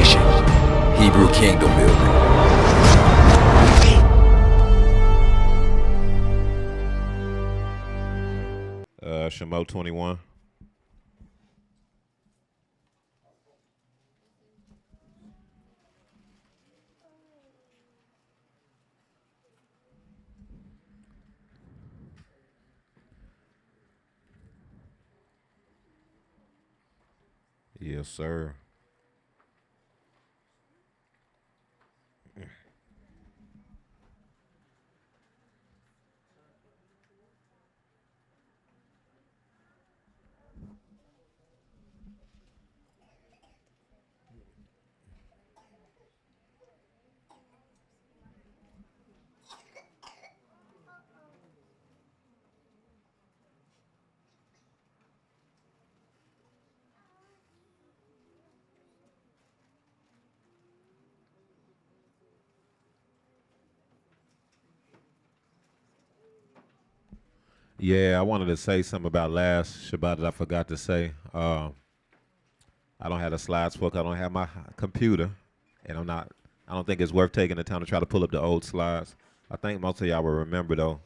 nation. Hebrew kingdom building. Shemo 21. Yes, sir. Yeah, I wanted to say something about last Shabbat that I forgot to say. I don't have the slides book. I don't have my computer, and I don't think it's worth taking the time to try to pull up the old slides. I think most of y'all will remember though.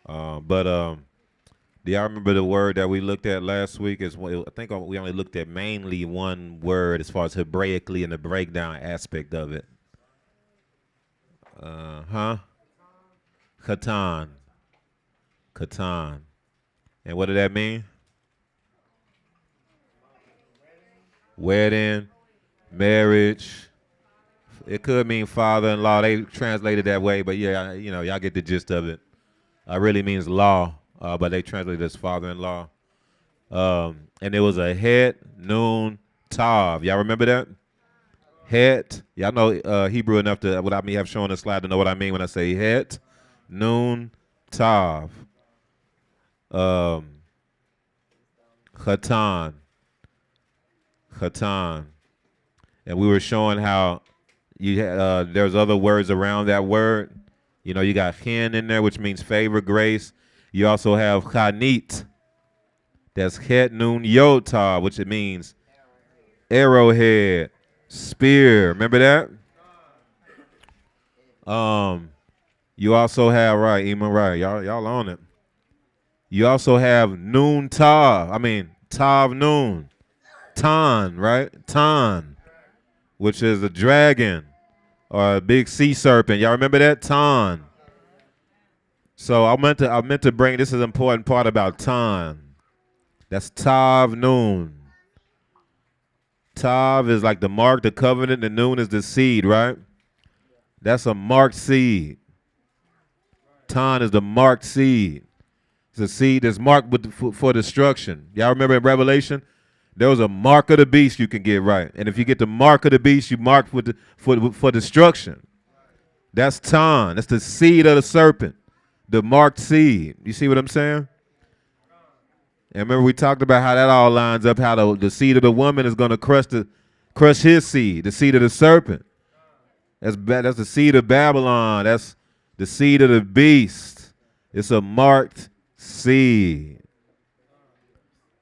But do y'all remember the word that we looked at last week? I think we only looked at mainly one word as far as Hebraically and the breakdown aspect of it. Khatan. Khatan. And what did that mean? Wedding, marriage. It could mean father-in-law. They translated that way, but yeah, y'all get the gist of it. It really means law, but they translated it as father-in-law. And it was a het, noon, tav. Y'all remember that? Het. Y'all know Hebrew enough to, without me have shown a slide, to know what I mean when I say het, noon, tav. Khatan. Khatan. And we were showing how there's other words around that word. You know, you got chen in there, which means favor, grace. You also have chanit. That's het nun yotah, which it means arrowhead, spear. Remember that? You also have, right, Eamon, right. Y'all on it. You also have nun tav. Tav nun. Tan, right? Tan, which is a dragon or a big sea serpent. Y'all remember that? Tan. So I meant to bring, this is an important part about Tan. That's Tav Nun. Tav is like the mark, the covenant, the Nun is the seed, right? That's a marked seed. Tan is the marked seed. It's a seed that's marked for destruction. Y'all remember in Revelation? There was a mark of the beast you can get, right? And if you get the mark of the beast, you mark for destruction. That's Tan. That's the seed of the serpent. The marked seed. You see what I'm saying? And remember we talked about how that all lines up, how the seed of the woman is going to crush his seed, the seed of the serpent. That's the seed of Babylon. That's the seed of the beast. It's a marked seed.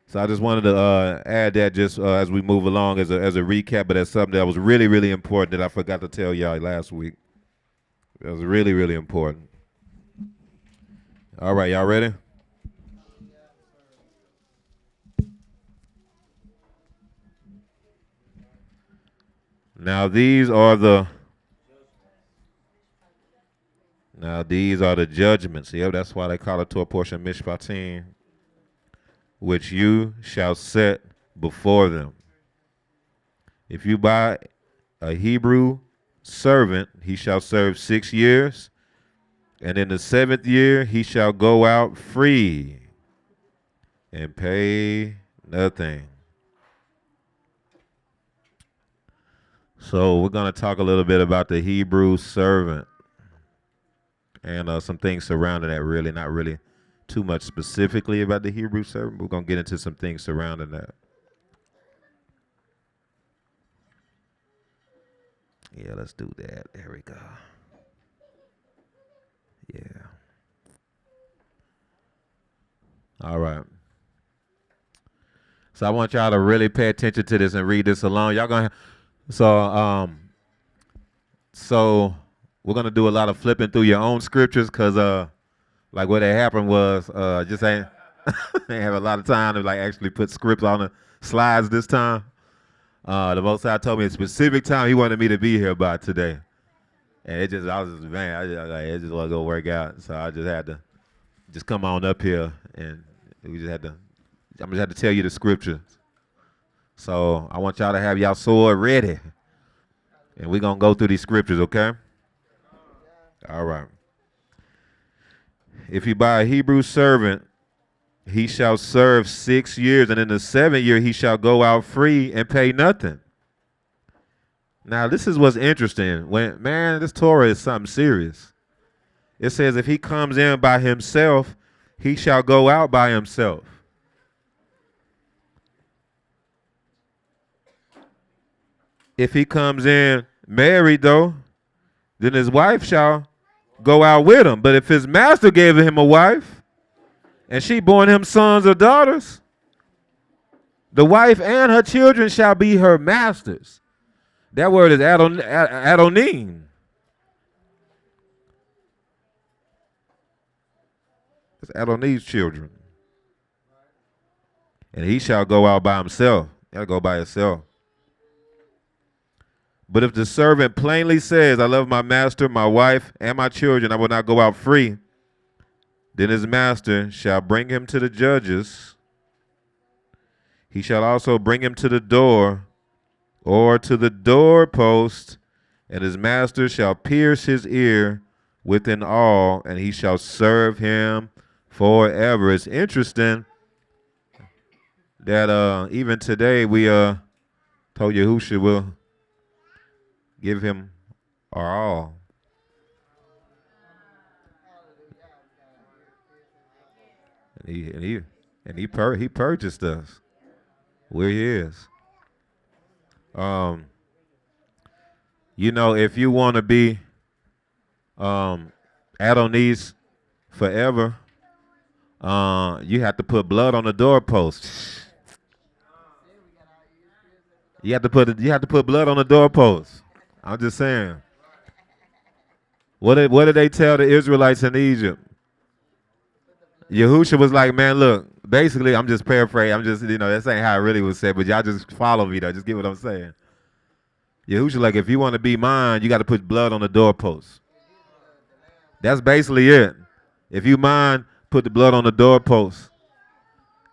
So I just wanted to add that just as we move along as a recap, but that's something that was really, really important that I forgot to tell y'all last week. That was really, really important. All right, y'all ready? Now these are the judgments. Yep, that's why they call it to a portion mishpatim, which you shall set before them. If you buy a Hebrew servant, he shall serve 6 years, and in the 7th year he shall go out free and pay nothing. So we're going to talk a little bit about the Hebrew servant and some things surrounding that, really, not really too much specifically about the Hebrew servant. We're going to get into some things surrounding that. Yeah, let's do that. There we go. Yeah. All right. So I want y'all to really pay attention to this and read this along. Y'all gonna So so we're gonna do a lot of flipping through your own scriptures because like what had happened was just ain't ain't have a lot of time to like actually put scripts on the slides this time. The Most High told me a specific time he wanted me to be here by today, and I was just man, it just wasn't gonna work out, so I just had to just come on up here, and we just had to. I'm just had to tell you the scriptures. So I want y'all to have y'all sword ready, and we're gonna go through these scriptures, okay? All right. If you buy a Hebrew servant, he shall serve 6 years, and in the 7th year he shall go out free and pay nothing. Now this is what's interesting. When man, this Torah is something serious. It says if he comes in by himself, he shall go out by himself. If he comes in married, though, then his wife shall go out with him. But if his master gave him a wife and she born him sons or daughters, the wife and her children shall be her masters. That word is adonim. It's Adonij's children. And he shall go out by himself. He'll go by himself. But if the servant plainly says, I love my master, my wife, and my children, I will not go out free, then his master shall bring him to the judges. He shall also bring him to the door or to the doorpost, and his master shall pierce his ear within all, and he shall serve him forever. It's interesting that even today we told Yahusha will give him our all. And he purchased us. Where he is. You know, if you want to be Adonij's forever, you have to put blood on the doorpost. You have to put blood on the doorpost. I'm just saying. What did they tell the Israelites in Egypt? Yahusha was like, man, look, basically, I'm just paraphrasing. I'm just, this ain't how it really was said, but y'all just follow me, though. Just get what I'm saying. Yahusha, like, if you want to be mine, you got to put blood on the doorpost. That's basically it. If you mine, put the blood on the doorpost,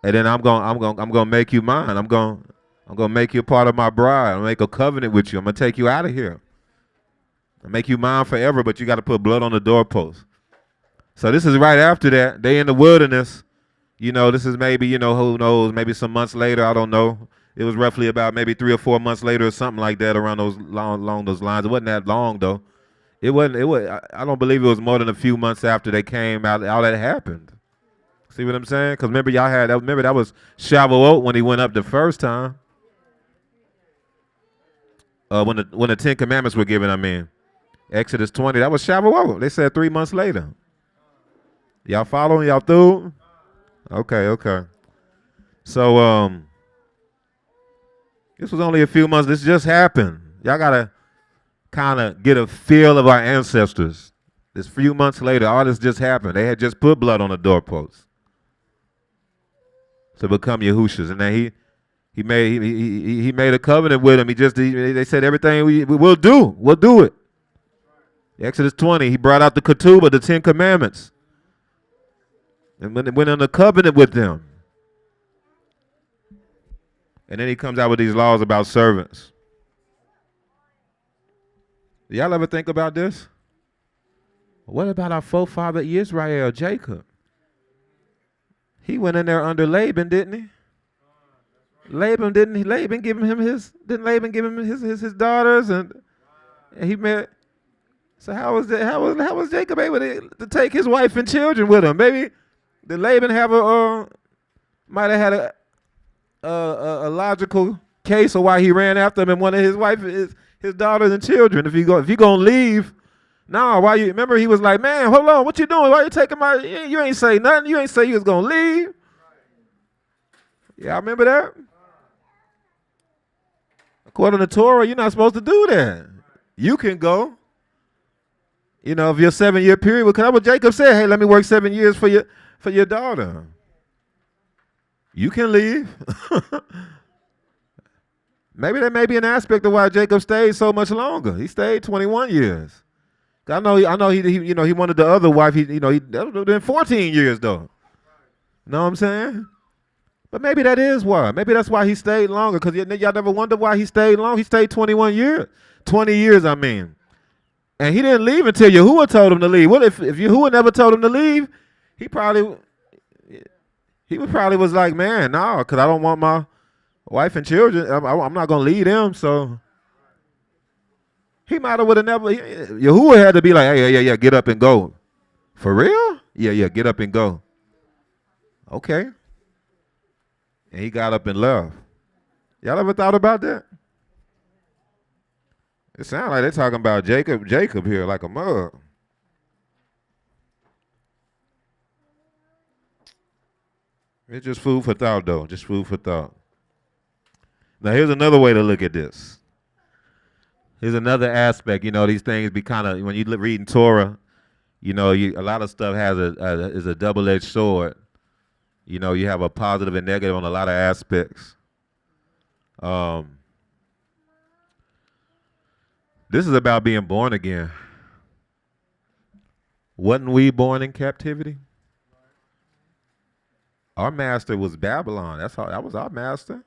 and then I'm gonna make you mine. I'm gonna make you a part of my bride. I'm gonna make a covenant with you. I'm gonna take you out of here. I'll make you mine forever, but you got to put blood on the doorpost. So this is right after that. They in the wilderness. This is maybe, who knows, maybe some months later. I don't know. It was roughly about maybe 3 or 4 months later or something like that around those along those lines. It wasn't that long though. It was. I don't believe it was more than a few months after they came out. All that happened. See what I'm saying? Because remember y'all had that. Remember that was Shavuot when he went up the first time. When the 10 Commandments were given. I mean, Exodus 20. That was Shavuot. They said 3 months later. Y'all following? Y'all through? Okay. So this was only a few months. This just happened. Y'all gotta kind of get a feel of our ancestors. This few months later, all this just happened. They had just put blood on the doorpost to become Yahusha's, and then he made a covenant with him. They said everything we'll do. We'll do it. Exodus 20. He brought out the ketubah, the 10 Commandments. And went on a covenant with them. And then he comes out with these laws about servants. Do y'all ever think about this? What about our forefather Yisrael, Jacob? He went in there under Laban, didn't he? Didn't Laban give him his daughters and he met. So how was Jacob able to take his wife and children with him? Maybe did Laban have might have had a logical case of why he ran after him and one of his wife his daughters and children. If you gonna leave, why you remember he was like, man, hold on, what you doing? Why you taking my? You ain't say nothing. You ain't say you was gonna leave. Yeah, I remember that. According to Torah, you're not supposed to do that. You can go. You know, if your 7-year period, because that's what Jacob said. Hey, let me work 7 years for your daughter. You can leave. Maybe there may be an aspect of why Jacob stayed so much longer. He stayed 21 years. I know he wanted the other wife. That would have been 14 years though. Know what I'm saying? But maybe that is why. Maybe that's why he stayed longer. Because y'all never wonder why he stayed long. He stayed 21 years. 20 years, I mean. And he didn't leave until Yahuwah told him to leave. What if Yahuwah never told him to leave? He probably was like, man, no, because I don't want my wife and children. I'm not going to leave them. So he might have would have never. Yahuwah had to be like, hey, yeah, get up and go. For real? Yeah, get up and go. Okay. And he got up and left. Y'all ever thought about that? It sounds like they're talking about Jacob here like a mug. It's just food for thought, though. Just food for thought. Now, here's another way to look at this. Here's another aspect. You know, these things be kind of, when you read in Torah, you know, a lot of stuff is a double-edged sword. You know, you have a positive and negative on a lot of aspects. This is about being born again. Wasn't we born in captivity? Our master was Babylon. That was our master.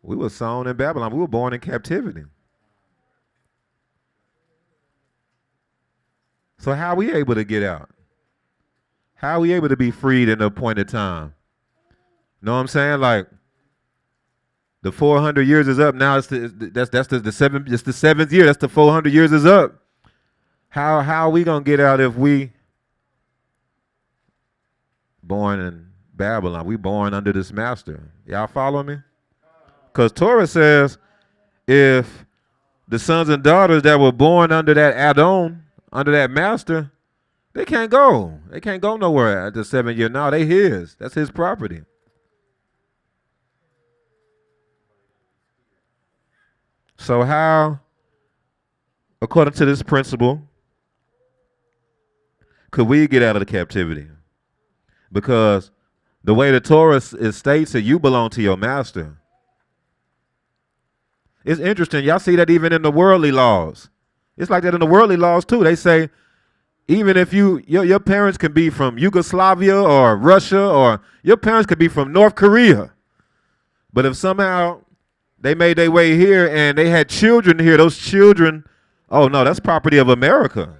We were sown in Babylon. We were born in captivity. So how are we able to get out? How are we able to be freed in the appointed time? Know what I'm saying? Like, the 400 years is up now. It's the 7th year. That's the 400 years is up. How are we gonna get out if we born in Babylon? We born under this master. Y'all follow me? Because Torah says if the sons and daughters that were born under that Adon, under that master, they can't go. They can't go nowhere at the 7th year. No, they his. That's his property. So how, according to this principle, could we get out of the captivity? Because the way the Torah states that you belong to your master. It's interesting. Y'all see that even in the worldly laws. It's like that in the worldly laws too. They say even if your parents can be from Yugoslavia or Russia, or your parents could be from North Korea. But if somehow they made their way here and they had children here, those children, oh no, that's property of America.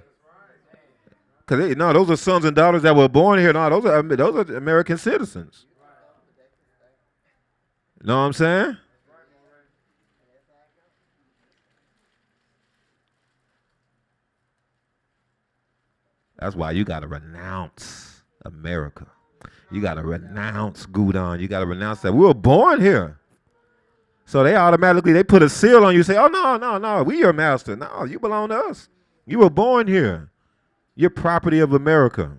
Because those are sons and daughters that were born here. No, those are American citizens. Know what I'm saying? That's why you got to renounce America. You got to renounce Gudon. You got to renounce that. We were born here. So they put a seal on you, say, oh, no, we your master. No, you belong to us. You were born here. You're property of America.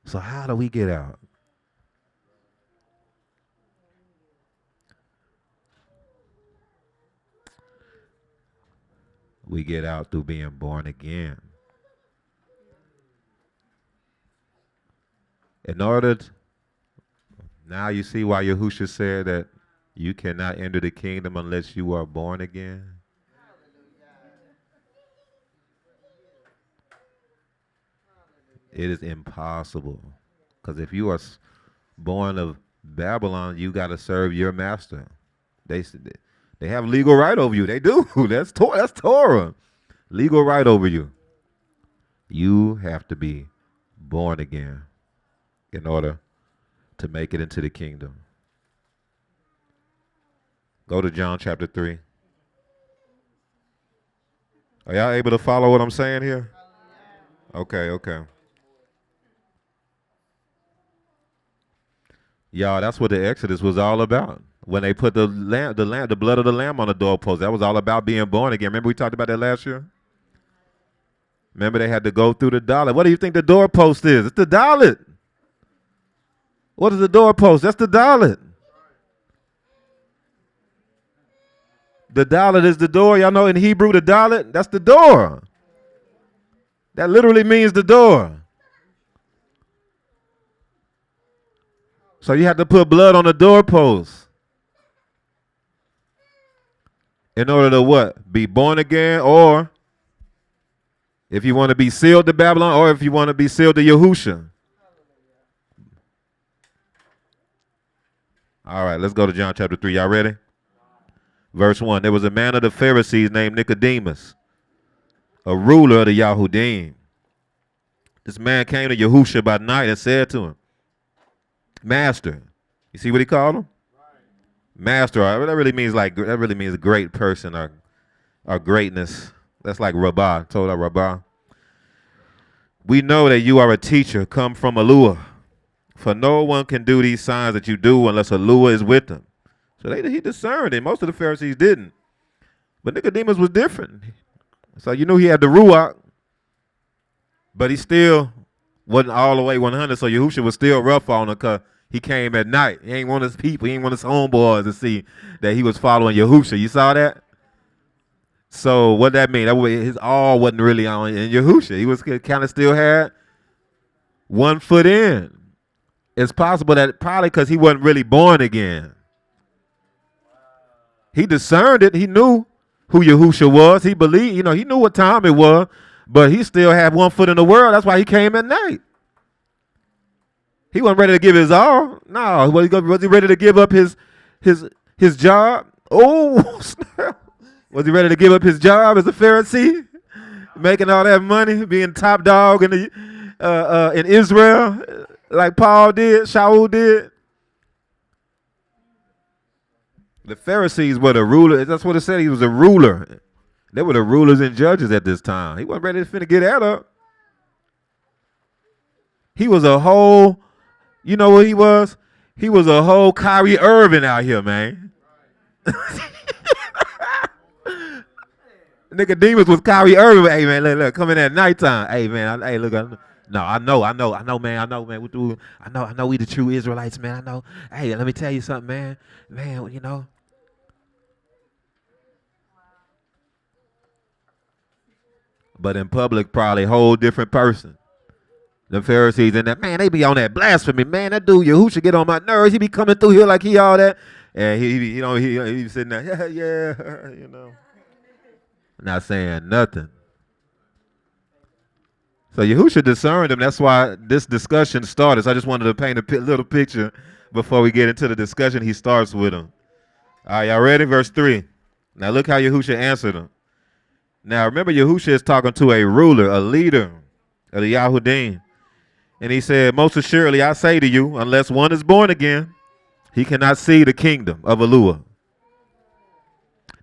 So how do we get out? We get out through being born again. Now you see why Yahusha said that you cannot enter the kingdom unless you are born again. It is impossible. Because if you are born of Babylon, you got to serve your master. They have legal right over you. They do. That's Torah. Legal right over you. You have to be born again in order to make it into the kingdom. Go to John chapter 3. Are y'all able to follow what I'm saying here? Okay. Y'all, that's what the Exodus was all about. When they put the blood of the lamb on the doorpost, that was all about being born again. Remember we talked about that last year? Remember, they had to go through the dalet. What do you think the doorpost is? It's the dalet. What is the doorpost? That's the dalet. The dalet is the door. Y'all know in Hebrew, the dalet, that's the door. That literally means the door. So you have to put blood on the doorpost in order to what? Be born again, or if you want to be sealed to Babylon, or if you want to be sealed to Yahusha. All right, let's go to John chapter 3. Y'all ready? Verse 1. There was a man of the Pharisees named Nicodemus, a ruler of the Yahudim. This man came to Yahusha by night and said to him, Master. You see what he called him? Master. That really means a great person or greatness. That's like Rabbah. Told her Rabbah. We know that you are a teacher come from Alua, for no one can do these signs that you do unless Alua is with them. So he discerned it. Most of the Pharisees didn't. But Nicodemus was different. So you knew he had the Ruach, but he still wasn't all the way 100. So Yahusha was still rough on him because he came at night. He ain't want his people, he ain't want his homeboys to see that he was following Yahusha. You saw that? So what that mean? That way his all wasn't really on in Yahusha. He was kind of still had 1 foot in. It's possible that probably because he wasn't really born again. He discerned it. He knew who Yahusha was. He believed, he knew what time it was, but he still had 1 foot in the world. That's why he came at night. He wasn't ready to give his all. No, was he ready to give up his job? Oh, snap. Was he ready to give up his job as a Pharisee, making all that money, being top dog in Israel, like Paul did, Shaul did? The Pharisees were the rulers. That's what it said. He was a ruler. They were the rulers and judges at this time. He wasn't ready to finna get that up. He was a whole, you know what he was? He was a whole Kyrie Irving out here, man. Nicodemus was Kyrie Irving. Hey, man, look, come in at nighttime. Hey, man, I know, man. I know we the true Israelites, man. I know. Hey, let me tell you something, man. Man, But in public, probably a whole different person. The Pharisees and that, man, they be on that blasphemy, man. That dude, who should get on my nerves? He be coming through here like he all that. And he be sitting there, yeah, not saying nothing. So Yahusha discerned him. That's why this discussion started. So I just wanted to paint a little picture before we get into the discussion. He starts with him. All right, y'all ready? Verse 3. Now look how Yahusha answered him. Now remember, Yahusha is talking to a ruler, a leader of the Yahudim. And he said, most assuredly I say to you, unless one is born again, he cannot see the kingdom of Alua.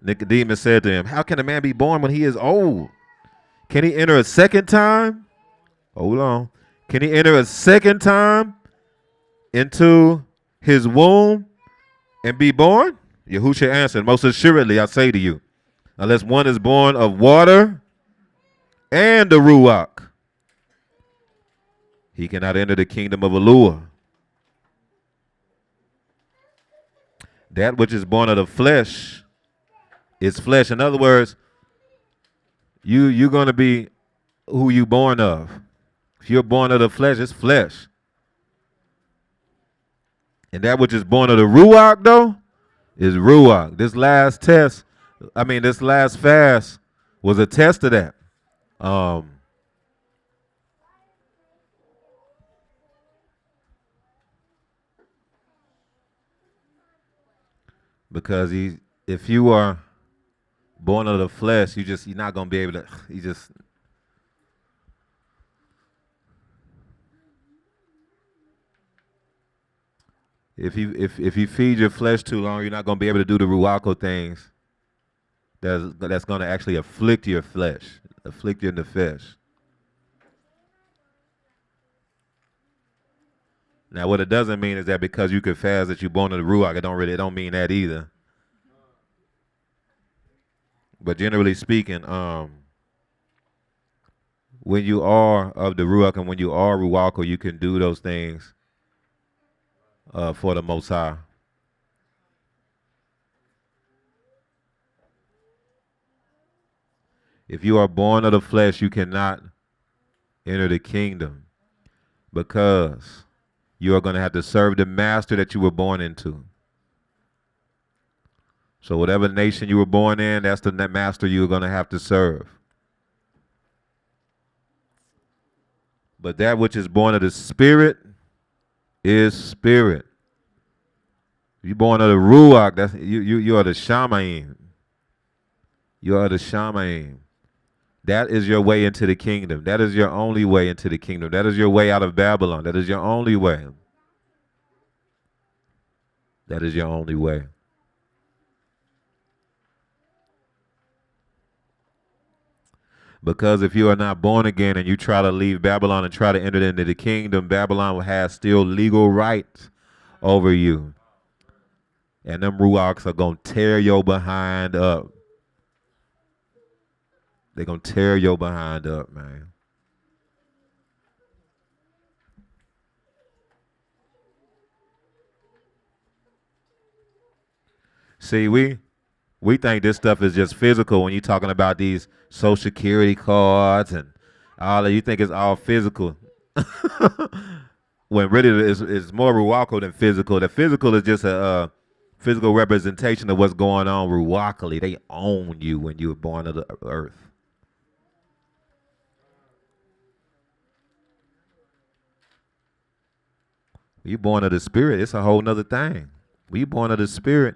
Nicodemus said to him, how can a man be born when he is old? Can he enter a second time? Hold on. Can he enter a second time into his womb and be born? Yahusha answered, most assuredly I say to you, unless one is born of water and the Ruach, he cannot enter the kingdom of Alua. That which is born of the flesh is flesh. In other words, you're going to be who you born of. If you're born of the flesh, it's flesh. And that which is born of the Ruach, though, is Ruach. This last fast was a test of that. Because if you are born of the flesh, you're not gonna be able to. If you feed your flesh too long, you're not gonna be able to do the ruaco things. That's gonna actually afflict your flesh, afflict you in the flesh. Now, what it doesn't mean is that because you could fast that you're born of the ruach. It don't mean that either. But generally speaking, when you are of the Ruach and when you are Ruach, you can do those things for the Most High. If you are born of the flesh, you cannot enter the kingdom because you are going to have to serve the master that you were born into. So whatever nation you were born in, that's the master you're going to have to serve. But that which is born of the Spirit is spirit. If you're born of the Ruach, that's you are the Shamayim. You are the Shamayim. That is your way into the kingdom. That is your only way into the kingdom. That is your way out of Babylon. That is your only way. That is your only way. Because if you are not born again and you try to leave Babylon and try to enter into the kingdom, Babylon has still legal rights over you. And them Ruachs are going to tear your behind up. They're going to tear your behind up, man. See, we think this stuff is just physical when you're talking about these social security cards and all that. You think it's all physical. When really it's more ruwako than physical. The physical is just a physical representation of what's going on ruwakally. They own you when you were born of the earth. When you're born of the spirit, it's a whole nother thing. When you're born of the spirit,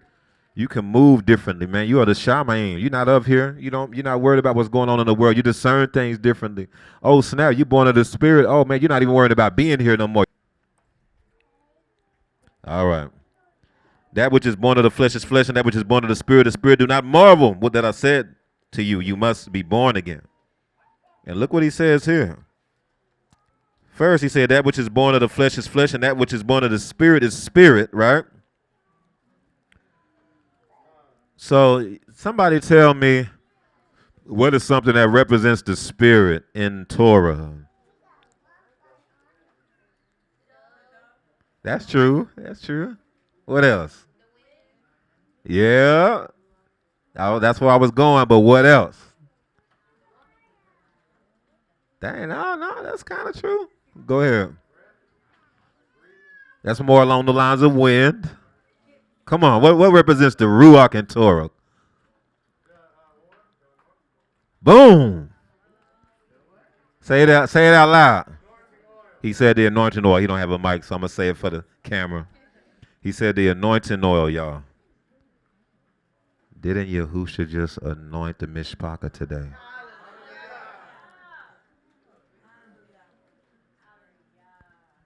you can move differently, man. You are the shaman. You're not up here. You're not worried about what's going on in the world. You discern things differently. Oh, snap, you're born of the spirit. Oh, man, you're not even worried about being here no more. All right. That which is born of the flesh is flesh, and that which is born of the spirit. Do not marvel what that I said to you. You must be born again. And look what he says here. First, he said that which is born of the flesh is flesh, and that which is born of the spirit is spirit, right? So somebody tell me, what is something that represents the spirit in Torah? That's true. That's true. What else? Yeah. Oh, that's where I was going, but what else? Dang, no, that's kind of true. Go ahead. That's more along the lines of wind. Come on, what represents the Ruach in Torah? Boom. Say it out loud. He said the anointing oil. He don't have a mic, so I'm going to say it for the camera. He said the anointing oil, y'all. Didn't Yahusha just anoint the mishpachah today?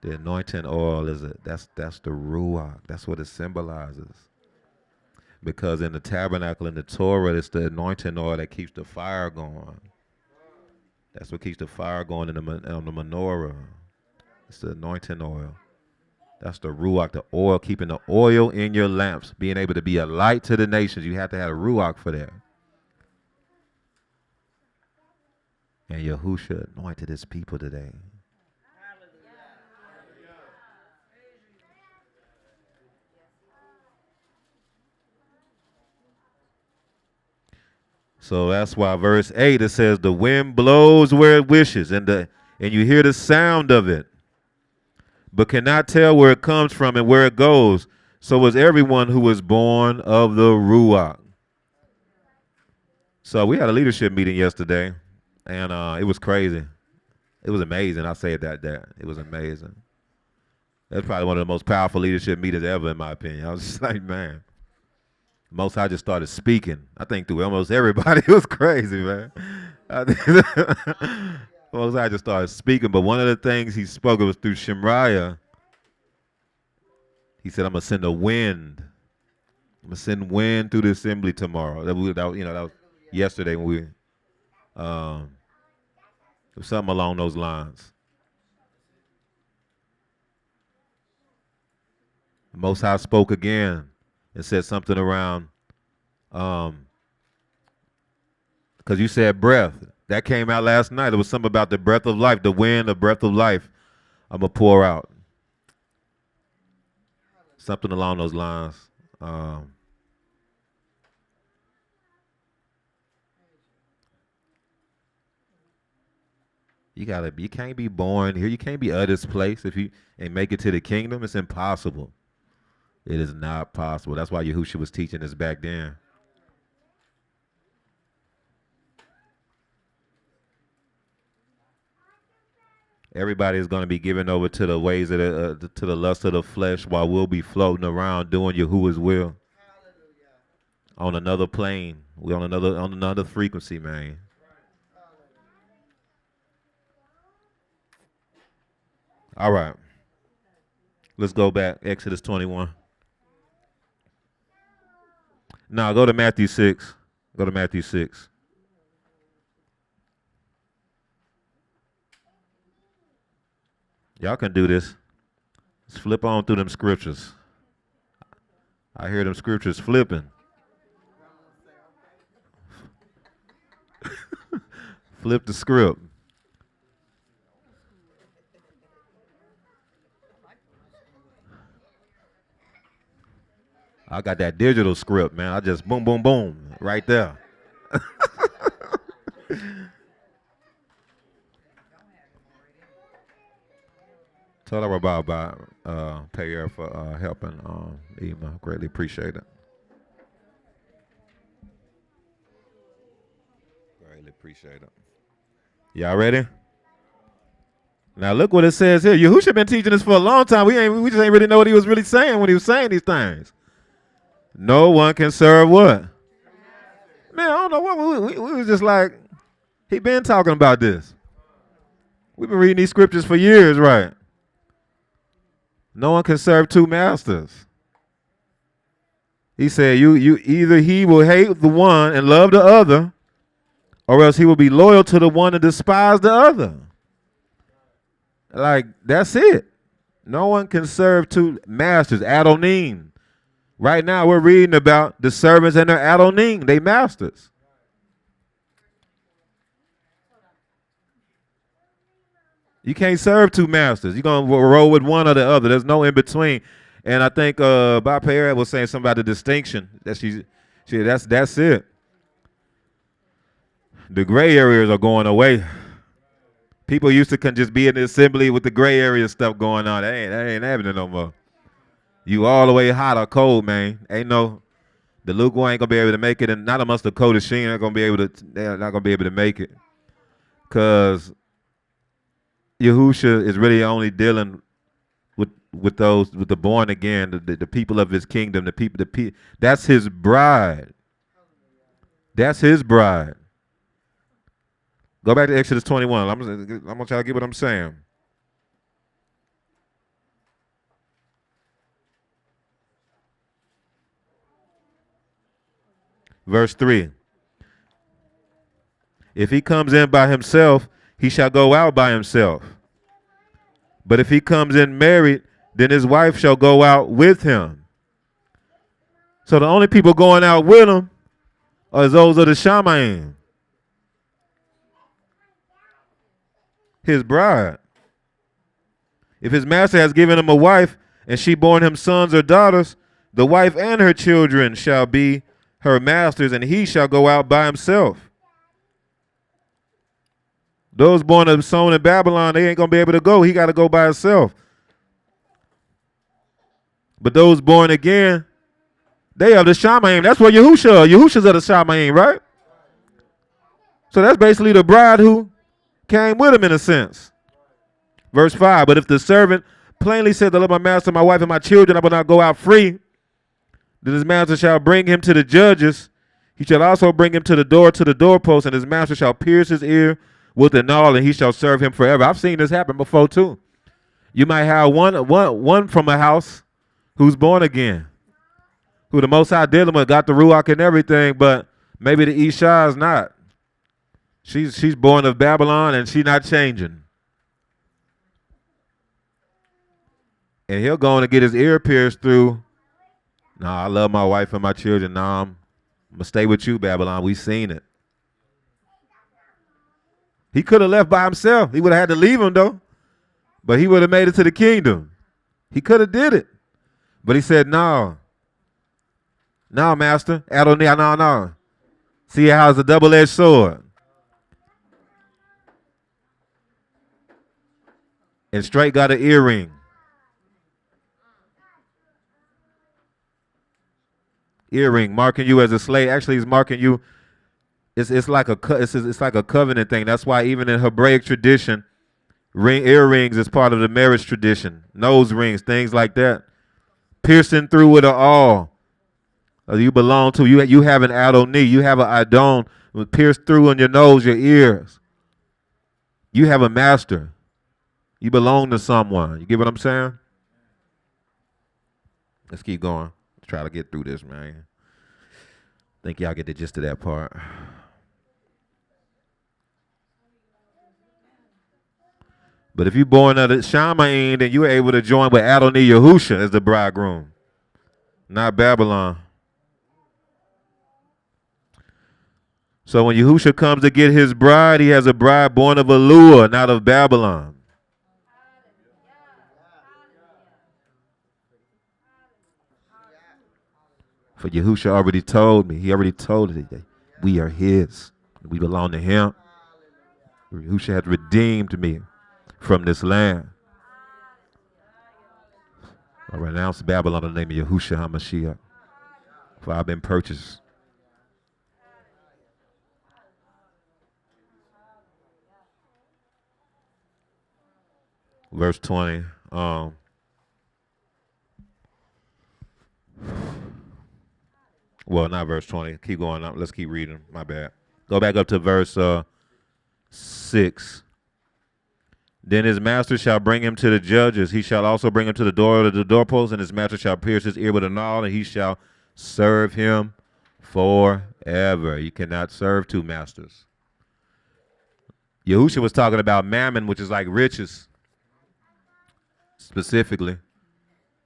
The anointing oil that's the ruach. That's what it symbolizes. Because in the tabernacle in the Torah, it's the anointing oil that keeps the fire going. That's what keeps the fire going on the menorah. It's the anointing oil. That's the ruach, the oil, keeping the oil in your lamps, being able to be a light to the nations. You have to have a ruach for that. And Yahusha anointed his people today. So that's why verse 8, it says, the wind blows where it wishes, and you hear the sound of it, but cannot tell where it comes from and where it goes. So was everyone who was born of the Ruach. So we had a leadership meeting yesterday, and it was crazy. It was amazing. I say it that. It was amazing. That's probably one of the most powerful leadership meetings ever, in my opinion. I was just like, man. Most High just started speaking. I think through almost everybody. It was crazy, man. Most High just started speaking. But one of the things he spoke, it was through Shemaiah. He said, I'm going to send a wind. I'm going to send wind through the assembly tomorrow. That was yesterday when it was something along those lines. Most High spoke again and said something around, because you said breath. That came out last night. It was something about the breath of life, the wind, the breath of life. I'm going to pour out. Something along those lines. Um, you can't be born here. You can't be of this place if you and make it to the kingdom. It's impossible. It is not possible. That's why Yahushua was teaching this back then. Everybody is going to be given over to the ways of to the lust of the flesh, while we'll be floating around doing Yahuwah's will on another plane. We're on another frequency, man. All right, let's go back. Exodus 21. Now go to Matthew 6. Go to Matthew 6. Y'all can do this. Let's flip on through them scriptures. I hear them scriptures flipping. Flip the script. I got that digital script, man. I just boom, boom, boom, right there. Tell her about pay her for helping Ema. Greatly appreciate it. Greatly appreciate it. Y'all ready? Now look what it says here. Yahushua been teaching this for a long time. We just ain't really know what he was really saying when he was saying these things. No one can serve what? Man, I don't know what we was just like. He been talking about this. We've been reading these scriptures for years, right? No one can serve two masters. He said, you either he will hate the one and love the other, or else he will be loyal to the one and despise the other. Like, that's it. No one can serve two masters. Adonim. Right now we're reading about the servants and their Adonim, they masters. You can't serve two masters. You're going to roll with one or the other. There's no in between. And I think Bob Perry was saying something about the distinction. That's it. The gray areas are going away. People used to just be in the assembly with the gray area stuff going on. That ain't happening no more. You all the way hot or cold, man. Ain't no the lukewarm ain't gonna be able to make it, and not amongst the Kodashim they're not gonna be able to make it. Cause Yahusha is really only dealing with those with the born again, the people of his kingdom, the people that's his bride. That's his bride. Go back to Exodus 21. I'm gonna try to get what I'm saying. Verse 3. If he comes in by himself, he shall go out by himself. But if he comes in married, then his wife shall go out with him. So the only people going out with him are those of the Shamayim, his bride. If his master has given him a wife, and she born him sons or daughters, the wife and her children shall be her masters, and he shall go out by himself. Those born of sown in Babylon, they ain't going to be able to go. He got to go by himself. But those born again, they are the Shamayim. That's what Yahusha's of the Shamayim, right? So that's basically the bride who came with him in a sense. Verse 5, but if the servant plainly said, I love my master, my wife, and my children, I will not go out free, then his master shall bring him to the judges. He shall also bring him to the doorpost, and his master shall pierce his ear with an awl, and he shall serve him forever. I've seen this happen before too. You might have one from a house who's born again, who the Most High dealing with, got the Ruach and everything, but maybe the Isha is not. She's born of Babylon, and she's not changing. And he'll go on and get his ear pierced through. Nah, I love my wife and my children. Nah, I'm going to stay with you, Babylon. We seen it. He could have left by himself. He would have had to leave him though. But he would have made it to the kingdom. He could have did it. But he said, no. No, master. Adonai, no. See how it's a double-edged sword. And straight got an earring. Earring, marking you as a slave. Actually, he's marking you. It's like a covenant thing. That's why even in Hebraic tradition, earrings is part of the marriage tradition. Nose rings, things like that. Piercing through with an awl. You belong to. You have an Adonai. You have an Adon pierced through in your nose, your ears. You have a master. You belong to someone. You get what I'm saying? Let's keep going. Let's try to get through this, man. Think y'all get the gist of that part. But if you're born of the Shamaim, then you are able to join with Adonai Yahusha as the bridegroom, not Babylon. So when Yahusha comes to get his bride, he has a bride born of Elua, not of Babylon. For Yahusha already told me, he already told me that we are his. We belong to him. Yahusha has redeemed me from this land. I renounce Babylon in the name of Yahusha HaMashiach, for I've been purchased. Verse 20. Well, not verse 20. Keep going up. Let's keep reading. My bad. Go back up to verse 6. Then his master shall bring him to the judges. He shall also bring him to the door of the doorpost, and his master shall pierce his ear with an awl, and he shall serve him forever. You cannot serve two masters. Yahusha was talking about mammon, which is like riches. Specifically.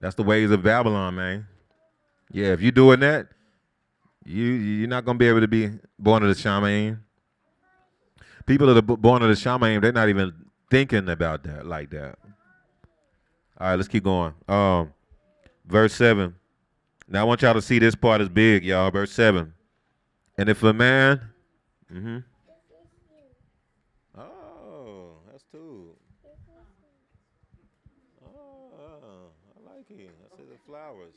That's the ways of Babylon, man. Yeah, if you're doing that, you're not going to be able to be born of the Shamaim. People that are born of the Shamaim, they're not even thinking about that like that. All right, let's keep going. Verse 7. Now I want y'all to see this part is big, y'all. Verse 7. And if a man... Oh, that's two. Oh, I like it. I see the flowers.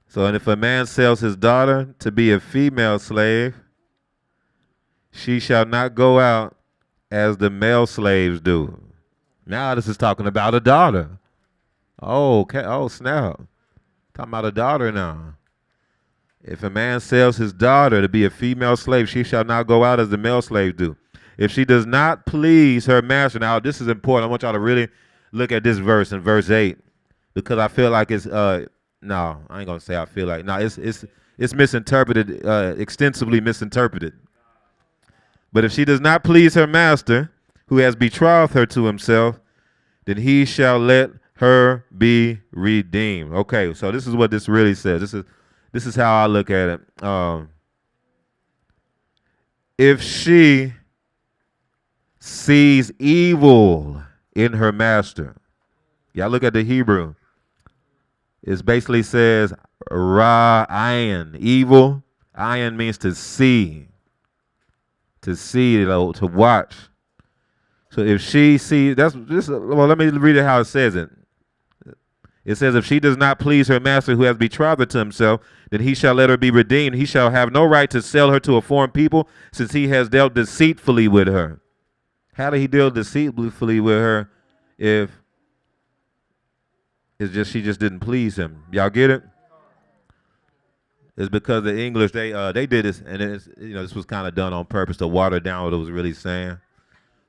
So, and if a man sells his daughter to be a female slave, she shall not go out as the male slaves do. Now this is talking about a daughter. Oh, okay. Oh, snap. Talking about a daughter now. If a man sells his daughter to be a female slave, she shall not go out as the male slaves do. If she does not please her master. Now, this is important. I want y'all to really look at this verse in verse 8, because I feel like it's no, I ain't gonna say I feel like. No, it's misinterpreted, extensively misinterpreted. But if she does not please her master, who has betrothed her to himself, then he shall let her be redeemed. Okay, so this is what this really says. This is how I look at it. If she sees evil in her master, y'all look at the Hebrew. It basically says ra ayin, evil. Ayin means to see, to watch. So if she sees, that's this. Well, let me read it how it says it. It says, if she does not please her master who has betrothed her to himself, then he shall let her be redeemed. He shall have no right to sell her to a foreign people, since he has dealt deceitfully with her. How did he deal deceitfully with her if it's just she just didn't please him? Y'all get it? It's because the English, they did this, and it's, this was kind of done on purpose to water down what it was really saying,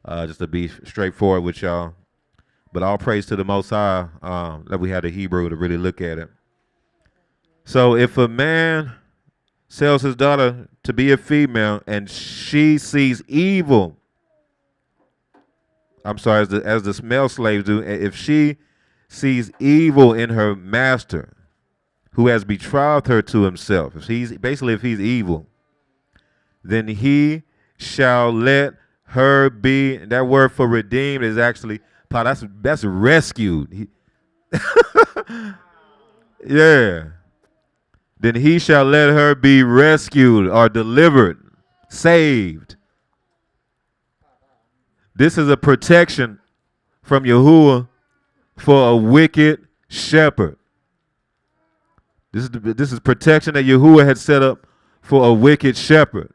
just to be straightforward with y'all. But all praise to the Most High that we had the Hebrew to really look at it. So if a man sells his daughter to be a female and she sees evil, I'm sorry, as the male slaves do, if she sees evil in her master who has betrothed her to himself, if he's evil, then he shall let her be. That word for redeemed is actually, that's rescued. Yeah. Then he shall let her be rescued or delivered, saved. This is a protection from Yahuwah for a wicked shepherd. This is protection that Yahuwah had set up for a wicked shepherd.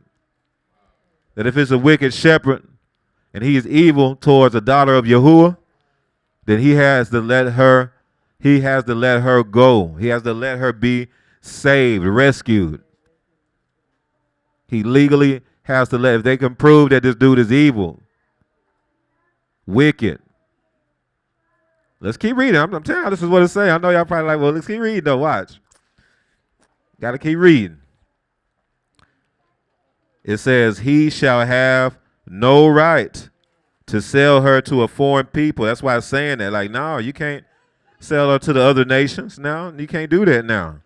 That if it's a wicked shepherd and he is evil towards a daughter of Yahuwah, then he has to let her go. He has to let her be saved, rescued. He legally has to let, if they can prove that this dude is evil, wicked. Let's keep reading. I'm telling you, this is what it's saying. I know y'all probably like, well, let's keep reading though. Watch. Got to keep reading. It says, he shall have no right to sell her to a foreign people. That's why it's saying that. Like, no, you can't sell her to the other nations now. You can't do that now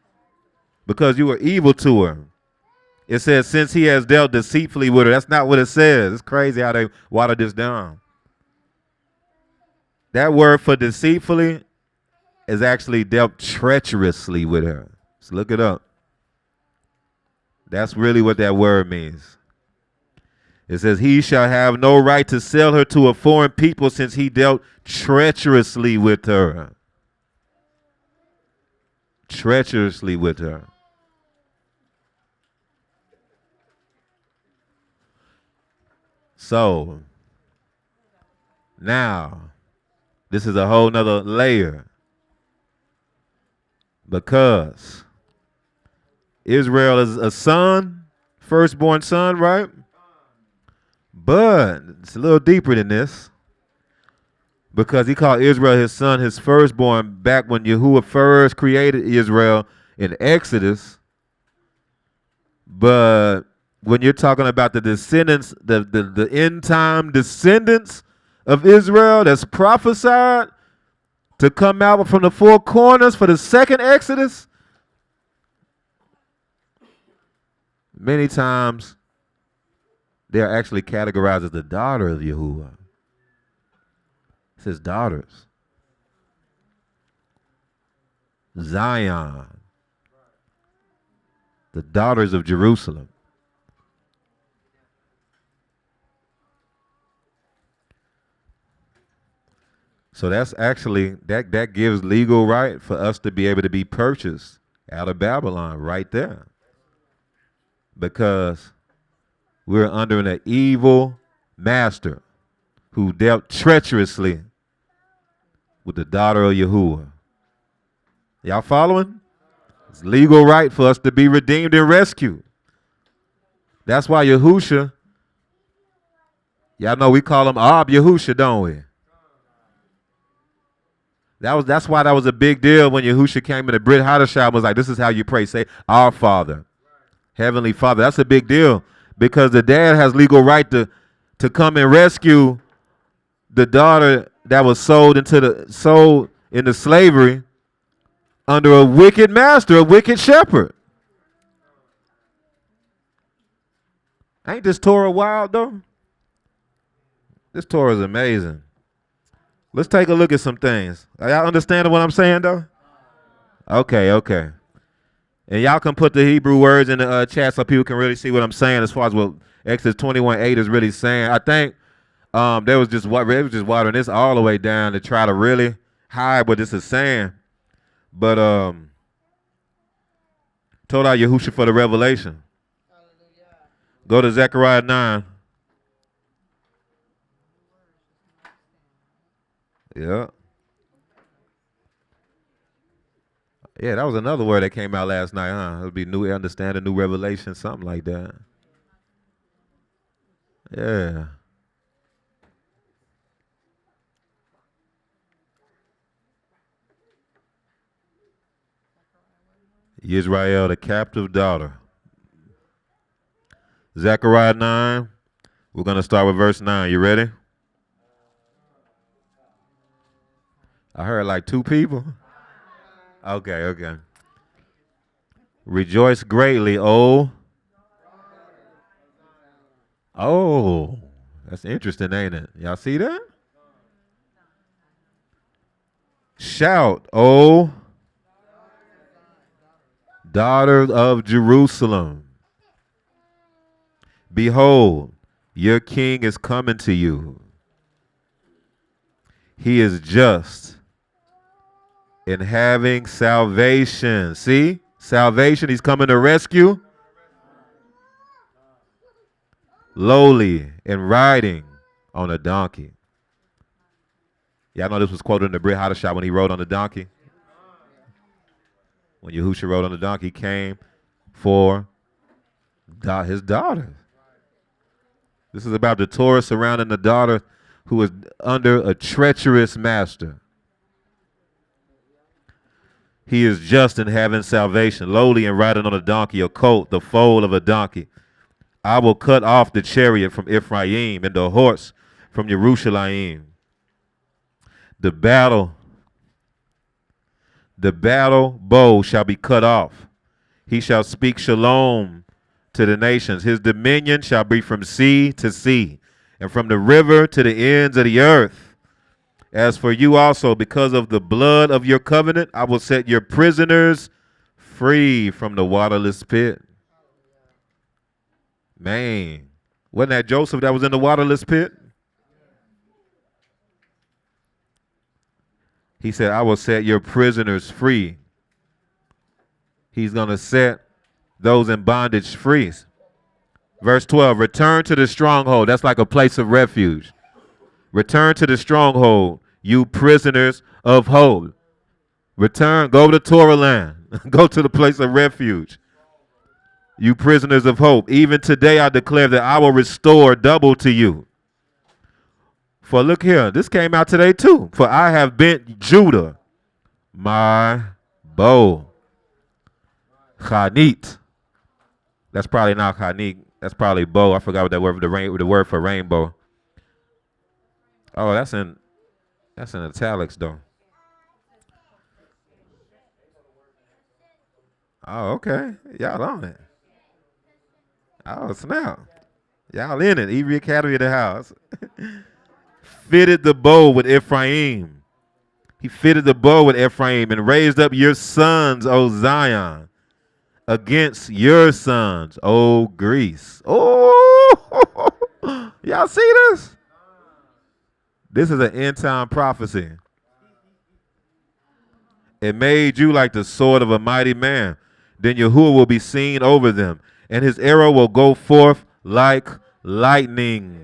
because you were evil to her. It says, since he has dealt deceitfully with her. That's not what it says. It's crazy how they watered this down. That word for deceitfully is actually dealt treacherously with her. So look it up. That's really what that word means. It says, he shall have no right to sell her to a foreign people since he dealt treacherously with her. Treacherously with her. So, now, this is a whole nother layer. Because Israel is a son, firstborn son, right? But it's a little deeper than this. Because he called Israel his son, his firstborn, back when Yahuwah first created Israel in Exodus. But when you're talking about the descendants, the end time descendants of Israel that's prophesied to come out from the four corners for the second Exodus, many times they are actually categorized as the daughter of Yahuwah. It says daughters. Zion. The daughters of Jerusalem. So that's actually, that gives legal right for us to be able to be purchased out of Babylon right there. Because we're under an evil master who dealt treacherously with the daughter of Yahuwah. Y'all following? It's legal right for us to be redeemed and rescued. That's why Yahusha, y'all know we call him Ab Yahusha, don't we? That's why that was a big deal when Yahusha came in. The Brit Hadashah was like, this is how you pray. Say, our Father, Heavenly Father. That's a big deal because the dad has legal right to come and rescue the daughter that was sold into slavery under a wicked master, a wicked shepherd. Ain't this Torah wild though? This Torah is amazing. Let's take a look at some things. Are y'all understanding what I'm saying though? Okay. And y'all can put the Hebrew words in the chat so people can really see what I'm saying as far as what Exodus 21:8 is really saying. I think they was just watering this all the way down to try to really hide what this is saying. But told out Yahusha for the revelation. Hallelujah. Go to Zechariah 9. Yeah. Yeah, that was another word that came out last night, huh? It would be new understanding, new revelation, something like that. Yeah. Yisrael, the captive daughter. Zechariah 9. We're going to start with verse 9. You ready? I heard like two people. Okay. Rejoice greatly, O Oh, that's interesting, ain't it? Y'all see that? Shout, O daughter of Jerusalem. Behold, your king is coming to you. He is just in having salvation. See? Salvation, he's coming to rescue. Lowly and riding on a donkey. Y'all know this was quoted in the Brit Hadashah when he rode on the donkey. When Yahusha rode on the donkey, he came for his daughter. This is about the Torah surrounding the daughter who is under a treacherous master. He is just in having salvation, lowly and riding on a donkey, a colt, the foal of a donkey. I will cut off the chariot from Ephraim and the horse from Jerusalem. The battle bow shall be cut off. He shall speak shalom to the nations. His dominion shall be from sea to sea, and from the river to the ends of the earth. As for you also, because of the blood of your covenant, I will set your prisoners free from the waterless pit. Man, wasn't that Joseph that was in the waterless pit? He said, I will set your prisoners free. He's going to set those in bondage free. Verse 12, return to the stronghold. That's like a place of refuge. Return to the stronghold, you prisoners of hope. Return, go to Torah land. Go to the place of refuge. You prisoners of hope. Even today I declare that I will restore double to you. For look here, this came out today too. For I have bent Judah, my bow. Chanit. That's probably not Chanit. That's probably bow. I forgot what that word, the word for rainbow. Oh, that's in italics though. Oh, okay. Y'all on it. Oh, snap. Y'all in it. Every Academy of the house. Fitted the bow with Ephraim. He fitted the bow with Ephraim and raised up your sons, O Zion, against your sons, O Greece. Oh, y'all see this? This is an end time prophecy. It made you like the sword of a mighty man. Then Yahuwah will be seen over them, and his arrow will go forth like lightning.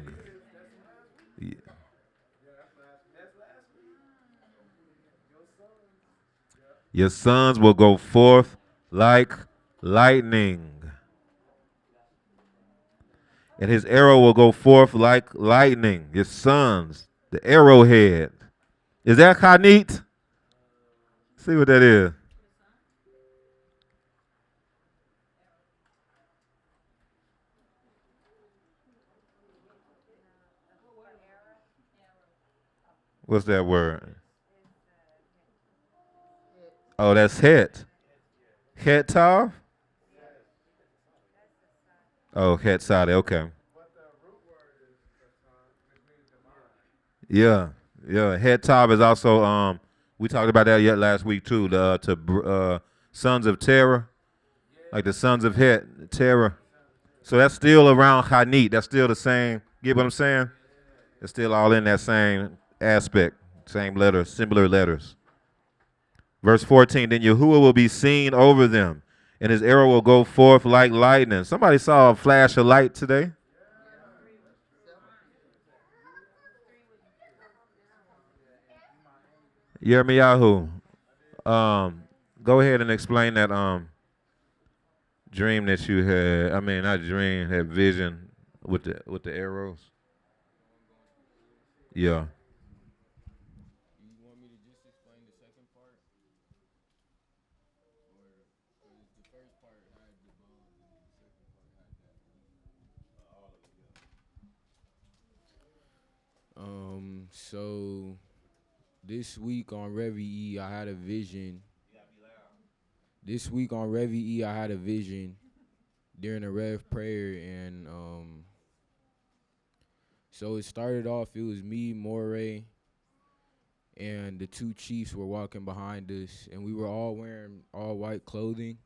Your sons will go forth like lightning. And his arrow will go forth like lightning. Your sons, the arrowhead. Is that Chanit? See what that is. What's that word? Oh, that's het. Het tav? Oh, het sade. Okay. Yeah. Yeah. Het tav is also we talked about that yet last week too. The sons of terror, like the sons of Het, terror. So that's still around Chanit. That's still the same. Get what I'm saying? It's still all in that same aspect, same letters, similar letters. Verse 14, then Yahuwah will be seen over them, and his arrow will go forth like lightning. Somebody saw a flash of light today? Yirmiyahu, go ahead and explain that dream that you had. I mean, not dream, that vision with the arrows. Yeah. So this week on Revi E, I had a vision. This week on Revi E, I had a vision during the Rev prayer, and So it started off, it was me, Moray, and the two chiefs were walking behind us, and we were all wearing all white clothing.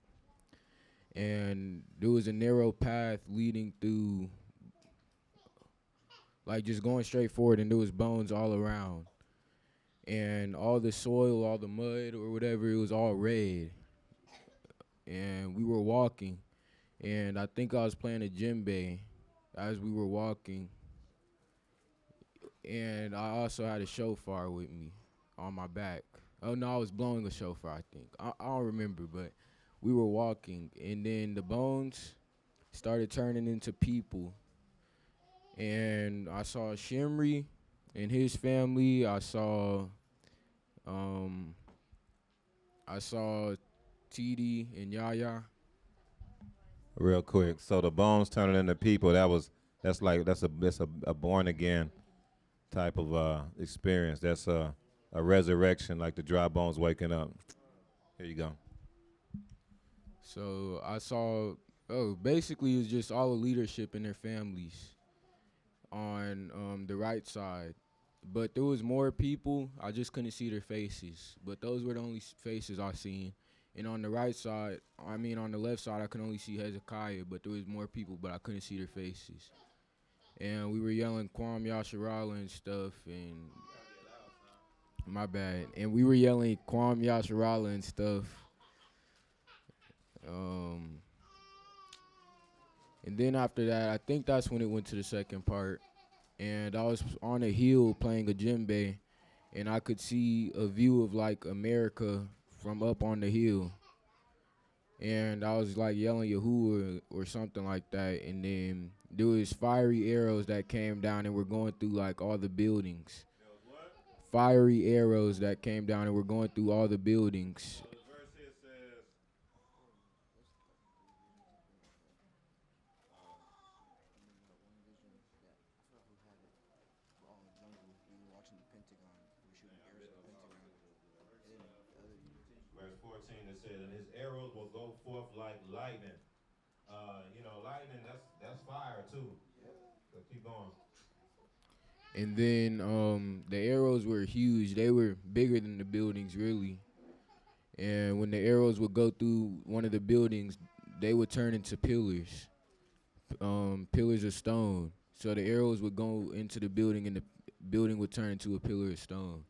And there was a narrow path leading through, like just going straight forward, and there was bones all around. And all the soil, all the mud or whatever, it was all red. And we were walking, and I think I was playing a djembe as we were walking. And I also had a shofar with me on my back. Oh no, I was blowing a shofar, I think. I don't remember, but we were walking, and then the bones started turning into people. And I saw Shimri and his family. Um I saw TD and Yaya. Real quick. So the bones turning into people, that's a born again type of experience. That's a resurrection, like the dry bones waking up. Here you go. So I saw, basically it was just all the leadership and their families on the right side. But there was more people. I just couldn't see their faces. But those were the only faces I seen. And on the right side, on the left side, I could only see Hezekiah. But there was more people, but I couldn't see their faces. And we were yelling Kwam Yasharala and stuff. And my bad. And we were yelling Kwam Yasharala and stuff. And then after that, I think that's when it went to the second part. And I was on a hill playing a djembe, and I could see a view of like America from up on the hill. And I was like yelling Yahuwah or something like that. And then there was fiery arrows that came down and were going through like all the buildings. Fiery arrows that came down and were going through all the buildings. Verse 14, it says, and his arrows will go forth like lightning. Lightning, that's fire too. So keep going. And then the arrows were huge. They were bigger than the buildings, really. And when the arrows would go through one of the buildings, they would turn into pillars, pillars of stone. So the arrows would go into the building, and the building would turn into a pillar of stone.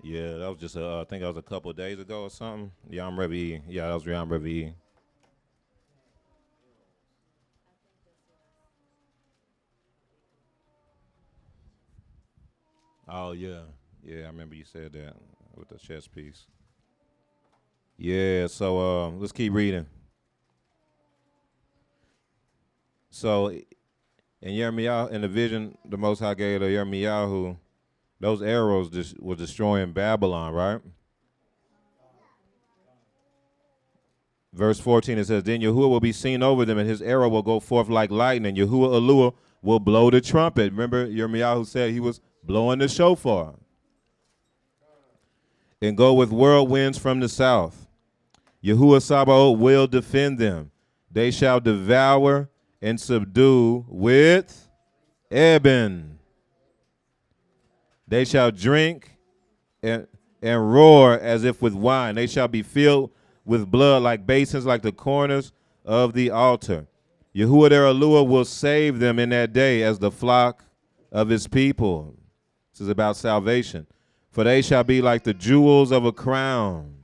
Yeah, that was just I think that was a couple of days ago or something. Yom Revi. Yeah, that was Yom Revi. Oh yeah, I remember you said that with the chess piece. Yeah, so let's keep reading. So in Yirmiyahu, in the vision, the Most High gave to Yirmiyahu, those arrows were destroying Babylon, right? Verse 14, it says, then Yahuwah will be seen over them, and his arrow will go forth like lightning. Yahuwah Eluah will blow the trumpet. Remember, Yirmiyahu said he was blowing the shofar. And go with whirlwinds from the south. Yahuwah Sabaoth will defend them. They shall devour and subdue with Eben. They shall drink and roar as if with wine. They shall be filled with blood like basins, like the corners of the altar. Yahuwah their Eluah will save them in that day as the flock of his people. This is about salvation. For they shall be like the jewels of a crown,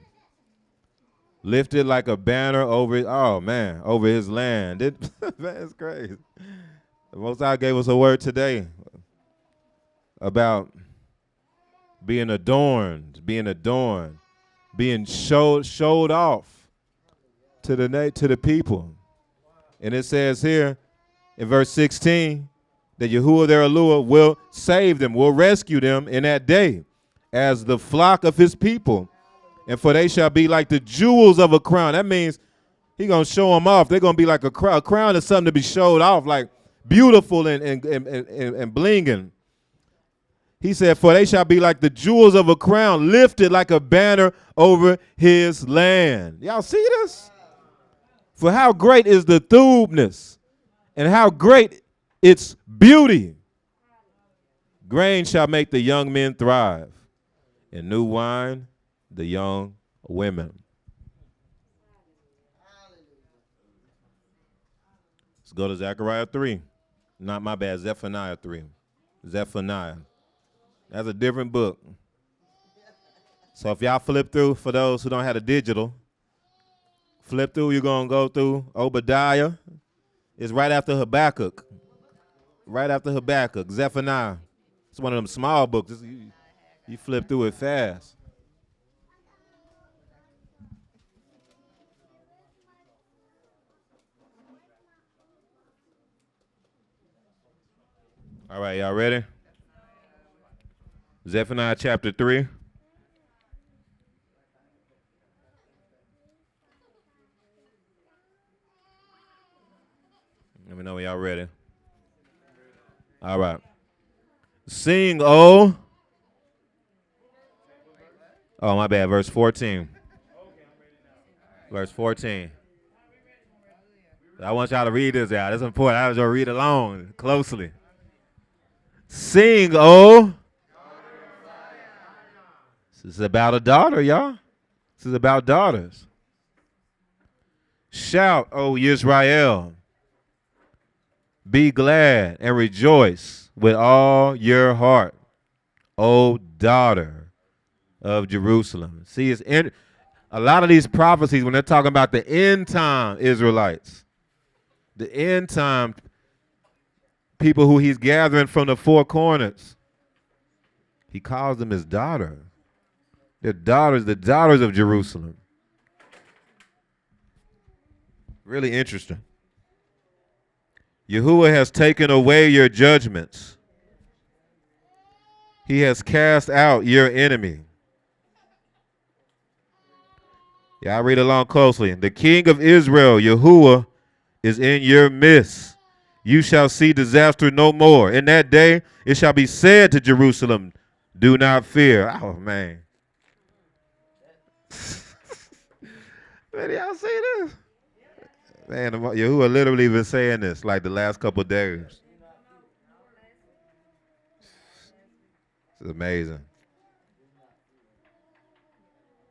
lifted like a banner over his land. Man, it's crazy. The Most High gave us a word today about being adorned, being showed off to the people. And it says here in verse 16 that Yahuwah their Eluah will save them, will rescue them in that day as the flock of his people. And for they shall be like the jewels of a crown. That means he's going to show them off. They're going to be like a crown. A crown is something to be showed off, like beautiful and blinging. He said, for they shall be like the jewels of a crown, lifted like a banner over his land. Y'all see this? For how great is the thubeness, and how great its beauty. Grain shall make the young men thrive, and new wine the young women. Let's go to Zechariah 3. Not my bad, Zephaniah 3. Zephaniah. That's a different book. So if y'all flip through, for those who don't have a digital, flip through, you're going to go through Obadiah. It's right after Habakkuk. Right after Habakkuk, Zephaniah. It's one of them small books. You flip through it fast. All right, y'all ready? Zephaniah chapter 3. Let me know when y'all ready. All right. Sing, oh my bad, verse 14. Verse 14. I want y'all to read this out. It's important. I want y'all to read along closely. Sing, oh. This is about a daughter, y'all. This is about daughters. Shout, O Yisrael. Be glad and rejoice with all your heart, O daughter of Jerusalem. See, a lot of these prophecies, when they're talking about the end time Israelites, the end time people who he's gathering from the four corners, he calls them his daughter. They're daughters, the daughters of Jerusalem. Really interesting. Yahuwah has taken away your judgments. He has cast out your enemy. Yeah, I read along closely. The King of Israel, Yahuwah, is in your midst. You shall see disaster no more. In that day it shall be said to Jerusalem, do not fear. Oh, man. Man, y'all see this? Man, Yahuwah literally been saying this like the last couple of days. It's amazing.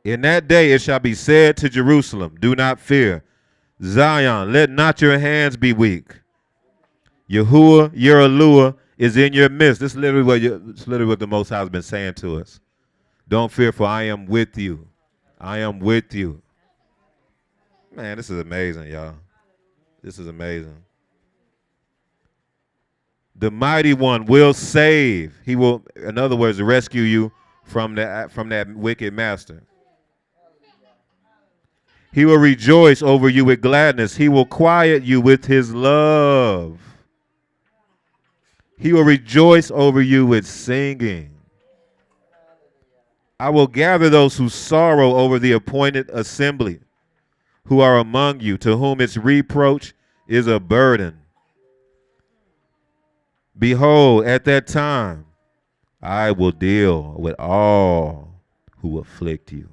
In that day it shall be said to Jerusalem, do not fear. Zion, let not your hands be weak. Yahuwah, your Eluah, is in your midst. This is literally what the Most High has been saying to us. Don't fear, for I am with you. I am with you. Man, this is amazing, y'all. This is amazing. The mighty one will save. He will, in other words, rescue you from that wicked master. He will rejoice over you with gladness. He will quiet you with his love. He will rejoice over you with singing. I will gather those who sorrow over the appointed assembly, who are among you, to whom its reproach is a burden. Behold, at that time, I will deal with all who afflict you.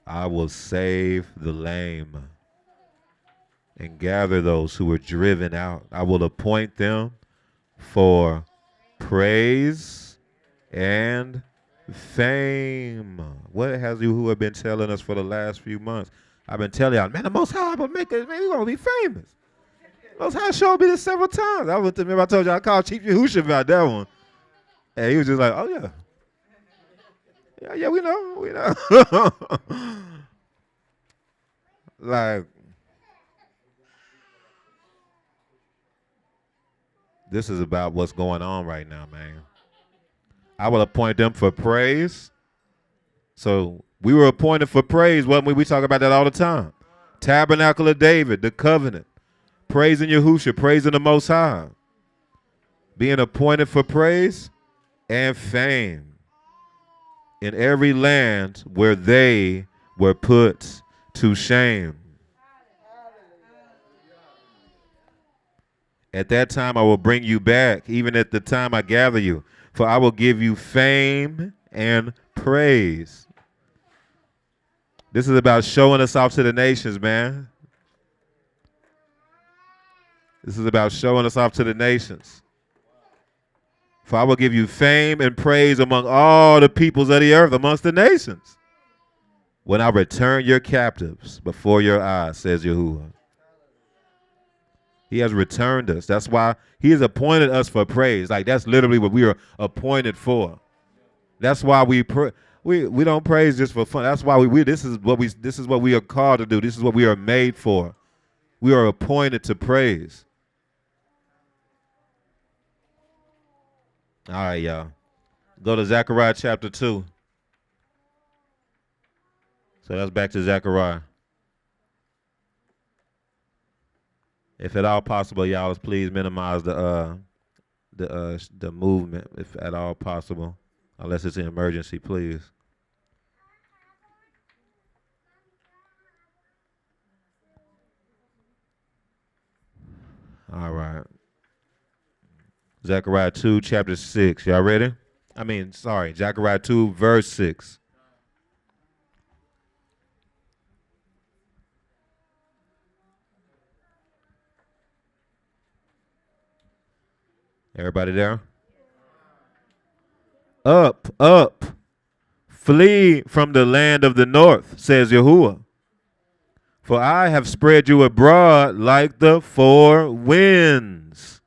I will save the lame and gather those who were driven out. I will appoint them for praise and fame. What has Yahuwah been telling us for the last few months? I've been telling y'all, man, the Most High will make it, man, you're going to be famous. The Most High showed me this several times. Remember I told you I called Chief Yahushua about that one. And he was just like, oh, yeah. Yeah, we know. Like, this is about what's going on right now, man. I will appoint them for praise. So we were appointed for praise, wasn't we? We talk about that all the time. Tabernacle of David, the covenant, praising Yahushua, praising the Most High. Being appointed for praise and fame in every land where they were put to shame. At that time I will bring you back, even at the time I gather you. For I will give you fame and praise. This is about showing us off to the nations, man. This is about showing us off to the nations. For I will give you fame and praise among all the peoples of the earth, amongst the nations, when I return your captives before your eyes, says Yahuwah. He has returned us. That's why he has appointed us for praise. Like, that's literally what we are appointed for. That's why we don't praise just for fun. That's why this is what we are called to do. This is what we are made for. We are appointed to praise. All right, y'all. Go to Zechariah chapter 2. So that's back to Zechariah. If at all possible, y'all, please minimize the movement, if at all possible, unless it's an emergency, please. All right. Zechariah 2, chapter 6. Y'all ready? Zechariah 2, verse 6. Everybody there? Up, up, flee from the land of the north, says Yahuwah. For I have spread you abroad like the four winds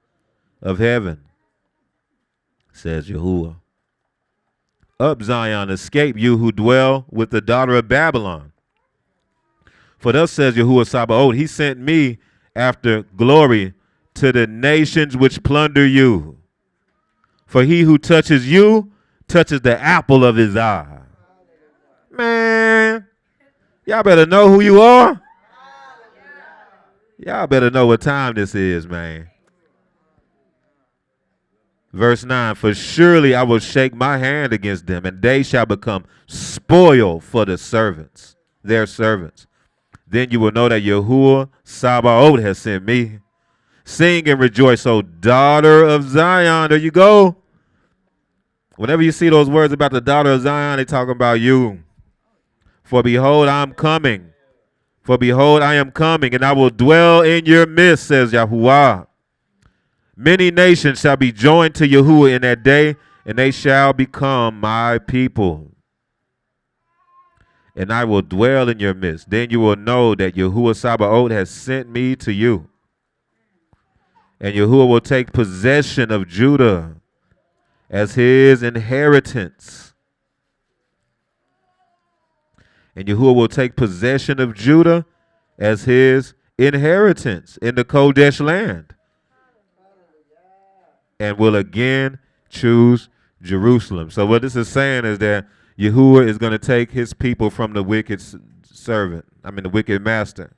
of heaven, says Yahuwah. Up, Zion, escape you who dwell with the daughter of Babylon. For thus says Yahuwah Sabaoth, he sent me after glory to the nations which plunder you. For he who touches you touches the apple of his eye. Man, y'all better know who you are. Y'all better know what time this is, man. Verse 9, for surely I will shake my hand against them, and they shall become spoil for the servants, their servants. Then you will know that Yahuwah Sabaoth has sent me. Sing and rejoice, O daughter of Zion. There you go. Whenever you see those words about the daughter of Zion, they talking about you. For behold, I am coming. For behold, I am coming, and I will dwell in your midst, says Yahuwah. Many nations shall be joined to Yahuwah in that day, and they shall become my people. And I will dwell in your midst. Then you will know that Yahuwah Sabaoth has sent me to you. And Yahuwah will take possession of Judah as his inheritance. And Yahuwah will take possession of Judah as his inheritance in the Kodesh land. And will again choose Jerusalem. So what this is saying is that Yahuwah is going to take his people from the wicked the wicked master,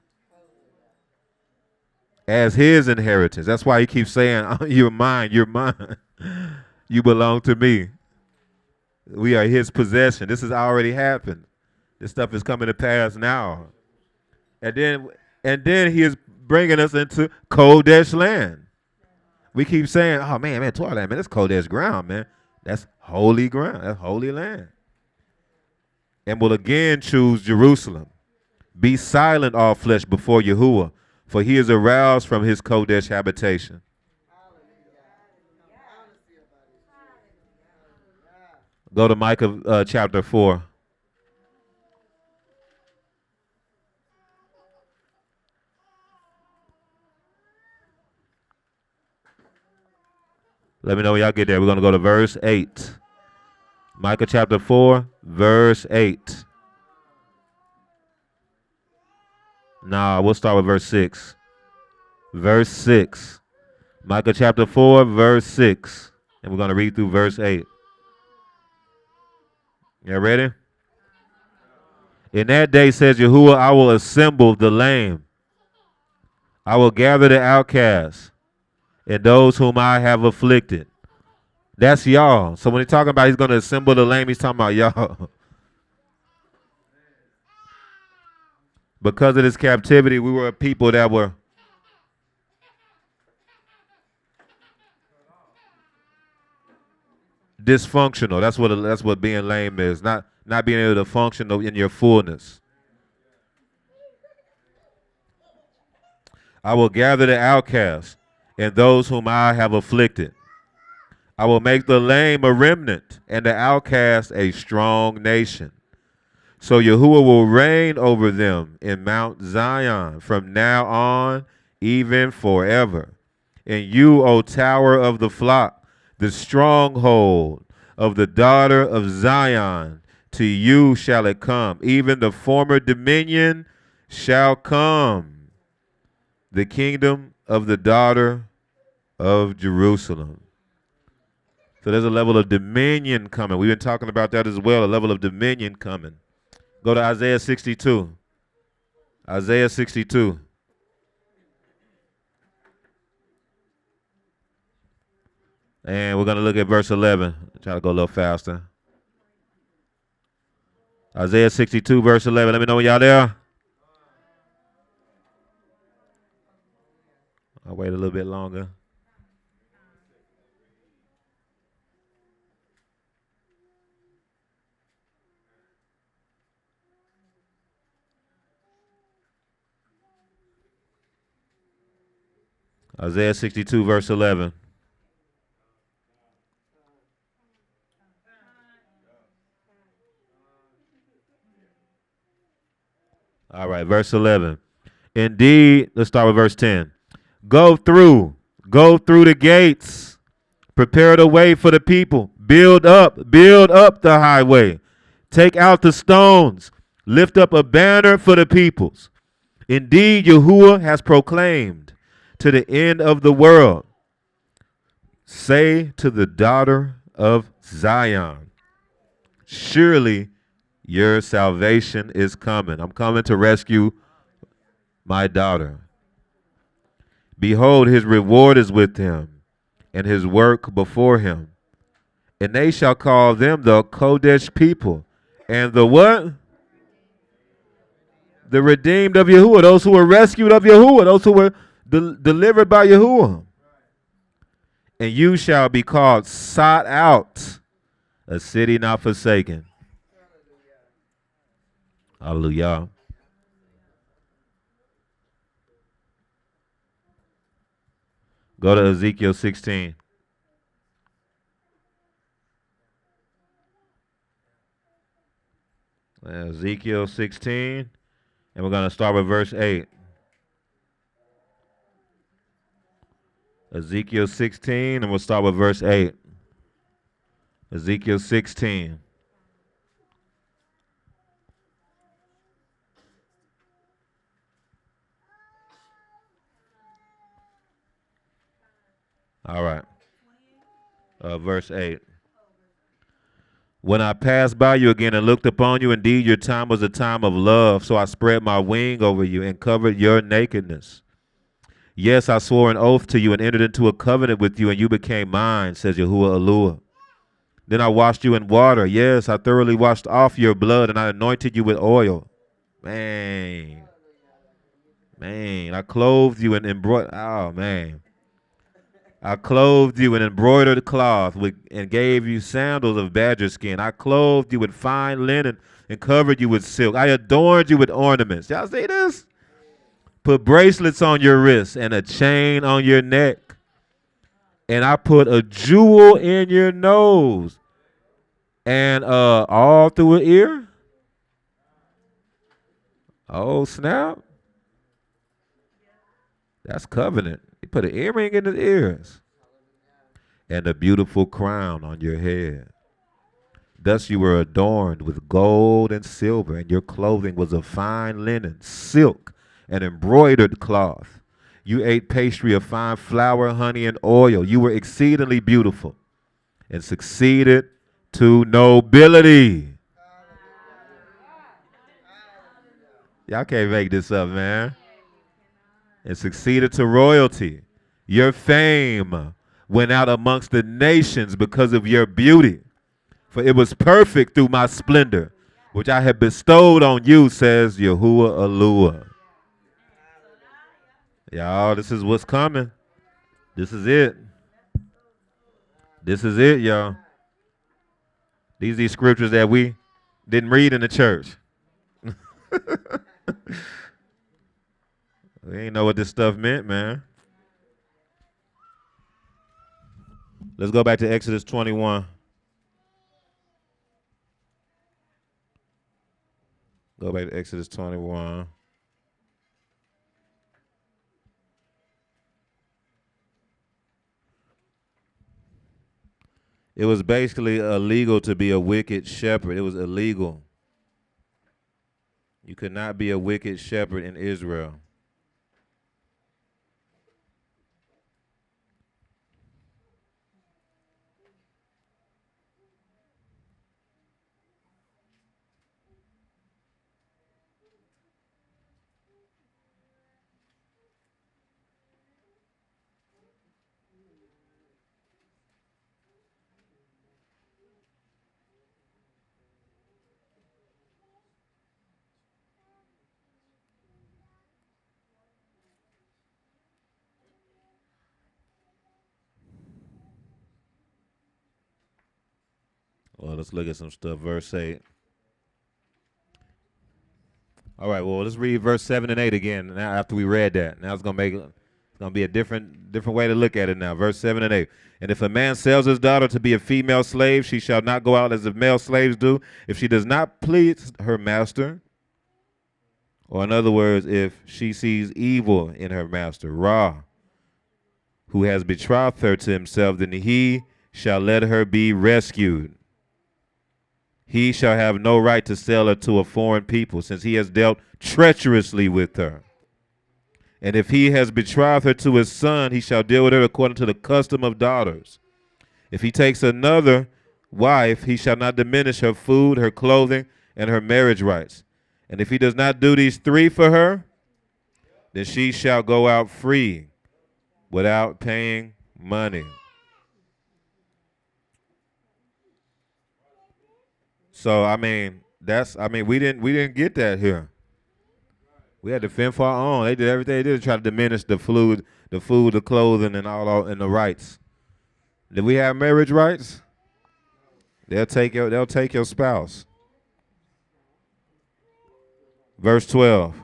as his inheritance. That's why he keeps saying, oh, you're mine, you're mine. You belong to me. We are his possession. This has already happened. This stuff is coming to pass now. And then he is bringing us into Kodesh land. We keep saying, oh, man, Torah land, man, that's Kodesh ground, man. That's holy ground. That's holy land. And will again choose Jerusalem. Be silent, all flesh, before Yahuwah, for he is aroused from his Kodesh habitation. Go to Micah chapter 4. Let me know when y'all get there. We're going to go to verse 8. Micah chapter 4, verse 8. Nah, we'll start with verse 6. Verse 6. Micah chapter 4, verse 6. And we're going to read through verse 8. You ready? In that day, says Yahuwah, I will assemble the lame. I will gather the outcasts and those whom I have afflicted. That's y'all. So when he's talking about he's going to assemble the lame, he's talking about y'all. Because of this captivity, we were a people that were dysfunctional. That's what being lame is. Not being able to function in your fullness. I will gather the outcasts and those whom I have afflicted. I will make the lame a remnant and the outcast a strong nation. So Yahuwah will reign over them in Mount Zion from now on, even forever. And you, O tower of the flock, the stronghold of the daughter of Zion, to you shall it come. Even the former dominion shall come, the kingdom of the daughter of Jerusalem. So there's a level of dominion coming. We've been talking about that as well, a level of dominion coming. Go to Isaiah 62. Isaiah 62. And we're going to look at verse 11. Try to go a little faster. Isaiah 62, verse 11. Let me know when y'all there. I'll wait a little bit longer. Isaiah 62, verse 11. All right, verse 11. Indeed, let's start with verse 10. Go through the gates, prepare the way for the people, build up the highway, take out the stones, lift up a banner for the peoples. Indeed, Yahuwah has proclaimed to the end of the world. Say to the daughter of Zion, surely your salvation is coming. I'm coming to rescue my daughter. Behold, his reward is with him, and his work before him. And they shall call them the Kodesh people. And the what? The redeemed of Yahuwah, those who were rescued of Yahuwah, those who were delivered by Yahuwah. And you shall be called sought out, a city not forsaken. Hallelujah. Go to Ezekiel 16. Ezekiel 16, and we're going to start with verse 8. Ezekiel 16, and we'll start with verse 8. Ezekiel 16. All right. Verse 8. When I passed by you again and looked upon you, indeed your time was a time of love, so I spread my wing over you and covered your nakedness. Yes, I swore an oath to you and entered into a covenant with you, and you became mine, says Yahuwah Eluah. Then I washed you in water. Yes, I thoroughly washed off your blood, and I anointed you with oil. Man, I clothed you in embroidered. Oh, man. I clothed you in embroidered cloth and gave you sandals of badger skin. I clothed you with fine linen and covered you with silk. I adorned you with ornaments. Y'all see this? Put bracelets on your wrists and a chain on your neck. And I put a jewel in your nose and all through an ear. Oh, snap. That's covenant. He put an earring in his ears and a beautiful crown on your head. Thus you were adorned with gold and silver, and your clothing was of fine linen, silk, and embroidered cloth. You ate pastry of fine flour, honey, and oil. You were exceedingly beautiful and succeeded to nobility. Y'all can't make this up, man. And succeeded to royalty. Your fame went out amongst the nations because of your beauty. For it was perfect through my splendor, which I have bestowed on you, says Yahuwah Eluah. Y'all, this is what's coming. This is it. This is it, y'all. These scriptures that we didn't read in the church. We ain't know what this stuff meant, man. Let's go back to Exodus 21. Go back to Exodus 21. It was basically illegal to be a wicked shepherd. It was illegal. You could not be a wicked shepherd in Israel. Well, let's look at some stuff. Verse 8. All right, well, let's read verse 7 and 8 again. Now, after we read that, now it's gonna be a different way to look at it now. Verse 7 and 8. And if a man sells his daughter to be a female slave, she shall not go out as the male slaves do. If she does not please her master, or in other words, if she sees evil in her master, Ra, who has betrothed her to himself, then he shall let her be rescued. He shall have no right to sell her to a foreign people, since he has dealt treacherously with her. And if he has betrothed her to his son, he shall deal with her according to the custom of daughters. If he takes another wife, he shall not diminish her food, her clothing, and her marriage rights. And if he does not do these three for her, then she shall go out free without paying money. So we didn't get that here. We had to fend for our own. They did everything they did to try to diminish the food, the clothing, and and the rights. Did we have marriage rights? They'll take your spouse. Verse 12.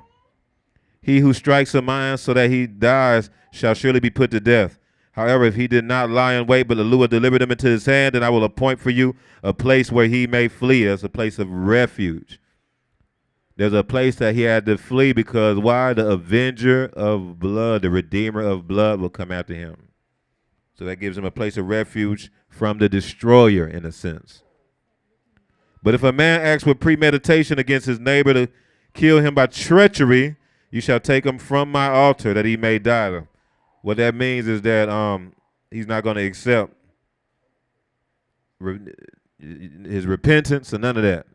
He who strikes a man so that he dies shall surely be put to death. However, if he did not lie in wait, but the Lord delivered him into his hand, then I will appoint for you a place where he may flee, as a place of refuge. There's a place that he had to flee because why? The avenger of blood, the redeemer of blood will come after him. So that gives him a place of refuge from the destroyer, in a sense. But if a man acts with premeditation against his neighbor to kill him by treachery, you shall take him from my altar that he may die. What that means is that he's not going to accept his repentance or none of that.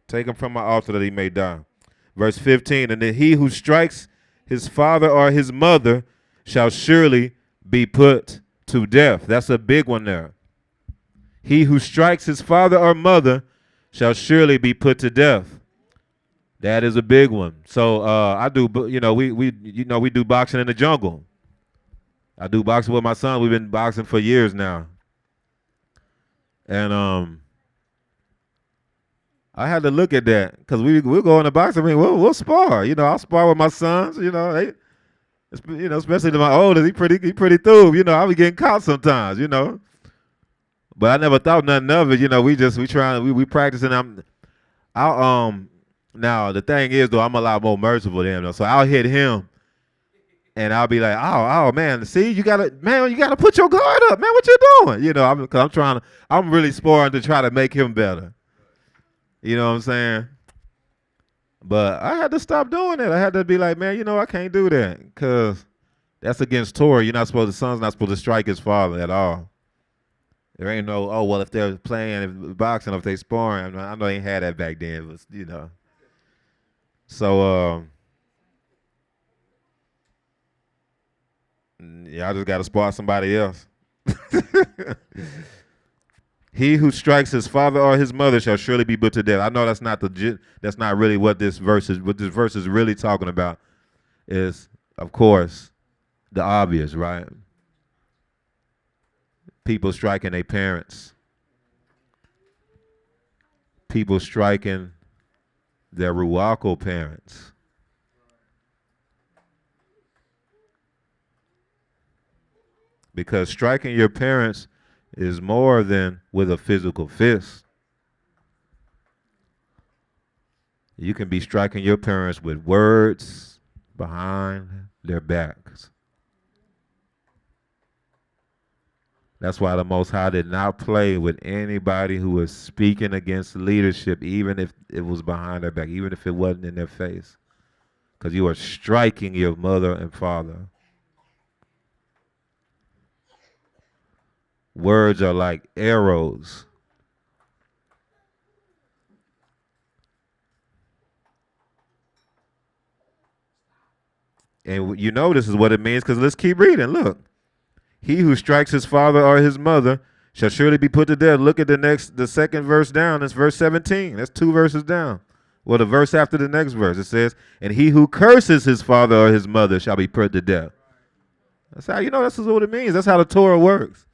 Take him from my altar that he may die. Verse 15, and then he who strikes his father or his mother shall surely be put to death. That's a big one there. He who strikes his father or mother shall surely be put to death. That is a big one. So I do, we do boxing in the jungle. I do boxing with my son. We've been boxing for years now. And I had to look at that because we'll go in the boxing ring. We'll spar. I'll spar with my sons. Especially my oldest. He pretty through. I'll be getting caught sometimes. But I never thought nothing of it. We practicing. Now the thing is though, I'm a lot more merciful than him. Though, so I'll hit him, and I'll be like, oh man, see, you gotta put your guard up, man. What you doing? Because I'm really sparring to try to make him better. You know what I'm saying? But I had to stop doing it. I had to be like, man, I can't do that because that's against Torah. The son's not supposed to strike his father at all. There ain't no, if they're playing boxing, if they sparring, I know they ain't had that back then, but So, I just got to spar somebody else. He who strikes his father or his mother shall surely be put to death. I know that's not really what this verse is. What this verse is really talking about is, of course, the obvious, right? People striking their parents. people striking their ruachal parents. Because striking your parents is more than with a physical fist. You can be striking your parents with words behind their backs. That's why the Most High did not play with anybody who was speaking against leadership, even if it was behind their back, even if it wasn't in their face. Because you are striking your mother and father. Words are like arrows. And you know this is what it means, because let's keep reading. Look. He who strikes his father or his mother shall surely be put to death. Look at the second verse down. That's verse 17. That's 2 verses down. Well, the verse after the next verse, it says, and he who curses his father or his mother shall be put to death. That's how you know this is what it means. That's how the Torah works.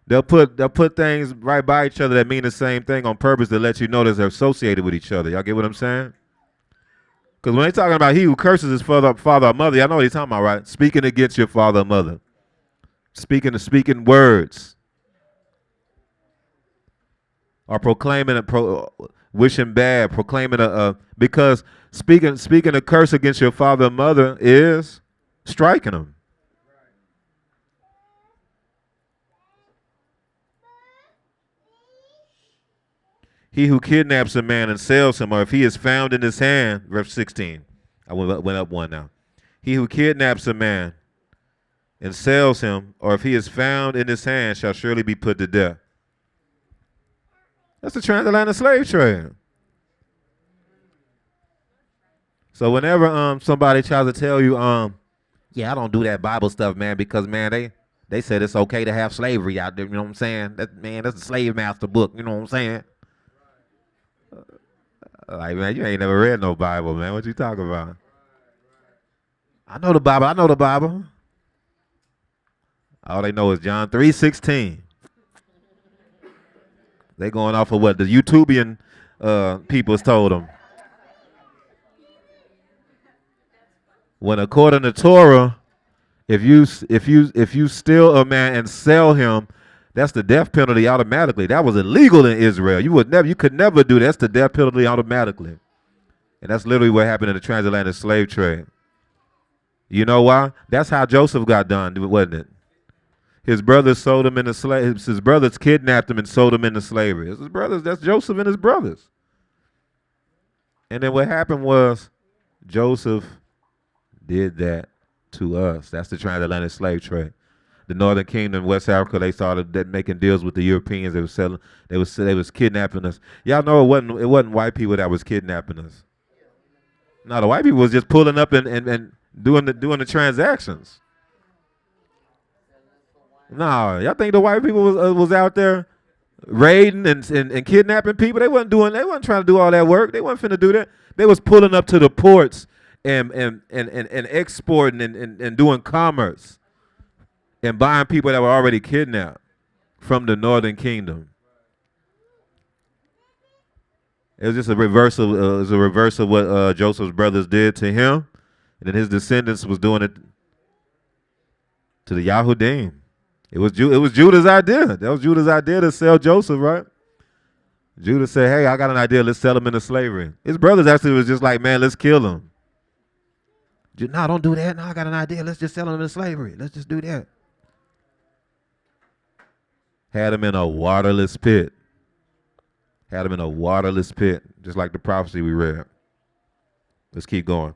They'll put things right by each other that mean the same thing on purpose to let you know that they're associated with each other. Y'all get what I'm saying? Because when they're talking about he who curses his father or mother, y'all know what he's talking about, right? Speaking against your father or mother. Speaking words. Or proclaiming wishing bad, proclaiming because speaking a curse against your father or mother is striking them. He who kidnaps a man and sells him, or if he is found in his hand, verse 16. I went up one now. He who kidnaps a man and sells him, or if he is found in his hand, shall surely be put to death. That's the transatlantic slave trade. So whenever somebody tries to tell you, yeah, I don't do that Bible stuff, man, because man, they said it's okay to have slavery out there. You know what I'm saying? That's the slave master book. You know what I'm saying? Like, man, you ain't never read no Bible, man. What you talking about? I know the Bible. All they know is John 3:16. They going off of what the YouTubian people's told them. When according to Torah, if you steal a man and sell him, that's the death penalty automatically. That was illegal in Israel. You could never do that. That's the death penalty automatically. And that's literally what happened in the transatlantic slave trade. You know why? That's how Joseph got done, wasn't it? His brothers sold him into slavery. His brothers kidnapped him and sold him into slavery. His brothers, that's Joseph and his brothers. And then what happened was Joseph did that to us. That's the transatlantic slave trade. The Northern Kingdom, West Africa, they started making deals with the Europeans. They was kidnapping us. Y'all know it wasn't white people that was kidnapping us. No, the white people was just pulling up and doing the transactions. No, y'all think the white people was out there raiding and kidnapping people? They wasn't trying to do all that work. They wasn't finna do that. They was pulling up to the ports and exporting and doing commerce and buying people that were already kidnapped from the Northern Kingdom. It was just a reverse of what Joseph's brothers did to him, and then his descendants was doing it to the Yahudim. It was Judah's idea. That was Judah's idea to sell Joseph, right? Judah said, "Hey, I got an idea. Let's sell him into slavery." His brothers actually was just like, "Man, let's kill him." No, don't do that. No, I got an idea. Let's just sell him into slavery. Let's just do that. Had him in a waterless pit. Had him in a waterless pit, just like the prophecy we read. Let's keep going.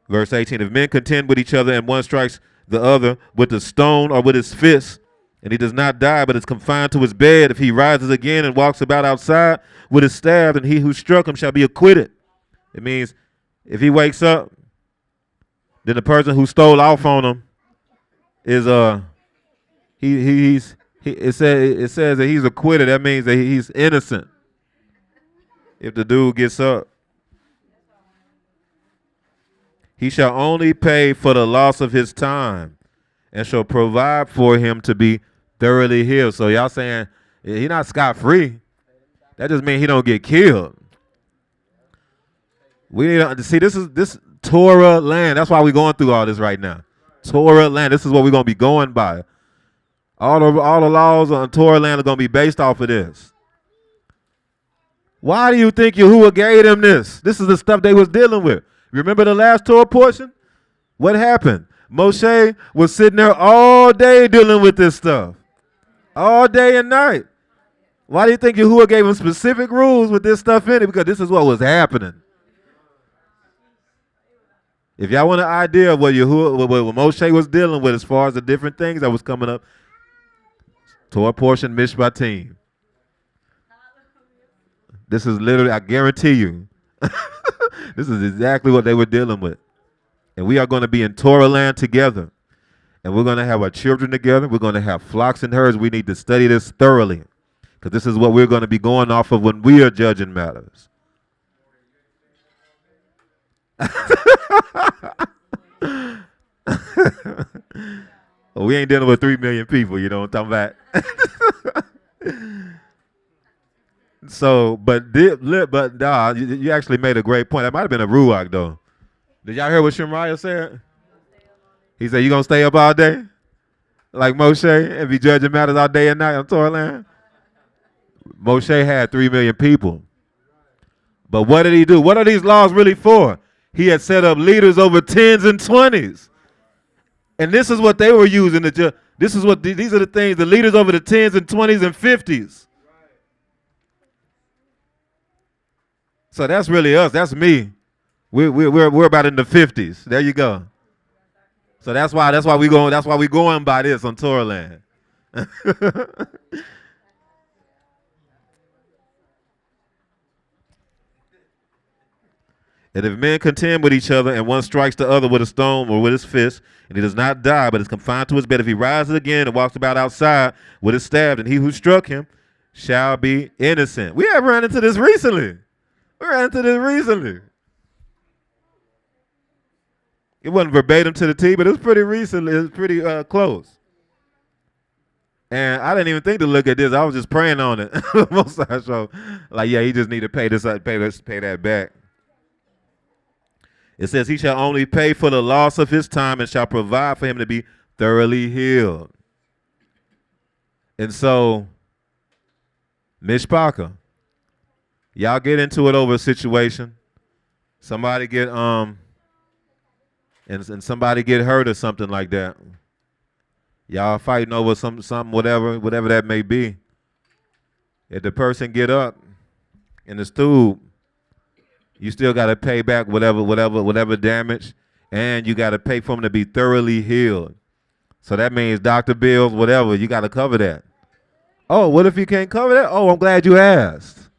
Verse 18, if men contend with each other and one strikes the other with a stone or with his fist, and he does not die but is confined to his bed, if he rises again and walks about outside with his staff, then he who struck him shall be acquitted. It means if he wakes up, then the person who stole off on him is it says that he's acquitted. That means that he's innocent. If the dude gets up, he shall only pay for the loss of his time and shall provide for him to be thoroughly healed. So y'all saying He not scot-free. That just means he don't get killed. We need to see this Torah land. That's why we're going through all this right now. Torah land. This is what we're gonna be going by. All the laws on Torah land are gonna be based off of this. Why do you think Yahuwah gave them this? This is the stuff they was dealing with. Remember the last Torah portion? What happened? Moshe was sitting there all day dealing with this stuff. All day and night. Why do you think Yahuwah gave him specific rules with this stuff in it? Because this is what was happening. If y'all want an idea of what Moshe was dealing with as far as the different things that was coming up, Torah portion Mishpatim. This is literally, I guarantee you, this is exactly what they were dealing with. And we are going to be in Torah land together. And we're going to have our children together. We're going to have flocks and herds. We need to study this thoroughly. Because this is what we're going to be going off of when we are judging matters. Well, we ain't dealing with 3 million people, you know what I'm talking about? So, but you actually made a great point. That might have been a Ruach, though. Did y'all hear what Shemaiah said? He said, you going to stay up all day? Like Moshe and be judging matters all day and night on Torah land? Moshe had 3 million people. But what did he do? What are these laws really for? He had set up leaders over 10s and 20s. And this is what they were using to judge. These are the things, the leaders over the 10s and 20s and 50s. So that's really us. That's me. We're about in the 50s. There you go. So that's why we going by this on Torah land. And if men contend with each other, and one strikes the other with a stone or with his fist, and he does not die, but is confined to his bed, if he rises again and walks about outside with his stabbed, and he who struck him shall be innocent. We have run into this recently. It wasn't verbatim to the T, but it was pretty recently. It was pretty close. And I didn't even think to look at this. I was just praying on it. Most of the show, like, yeah, he just need to pay that back. It says he shall only pay for the loss of his time and shall provide for him to be thoroughly healed. And so, Mishpaka, y'all get into it over a situation. Somebody get and somebody get hurt or something like that. Y'all fighting over something, whatever that may be. If the person get up in the stool, you still got to pay back whatever damage, and you got to pay for them to be thoroughly healed. So that means doctor bills, whatever, you got to cover that. Oh, what if you can't cover that? Oh, I'm glad you asked.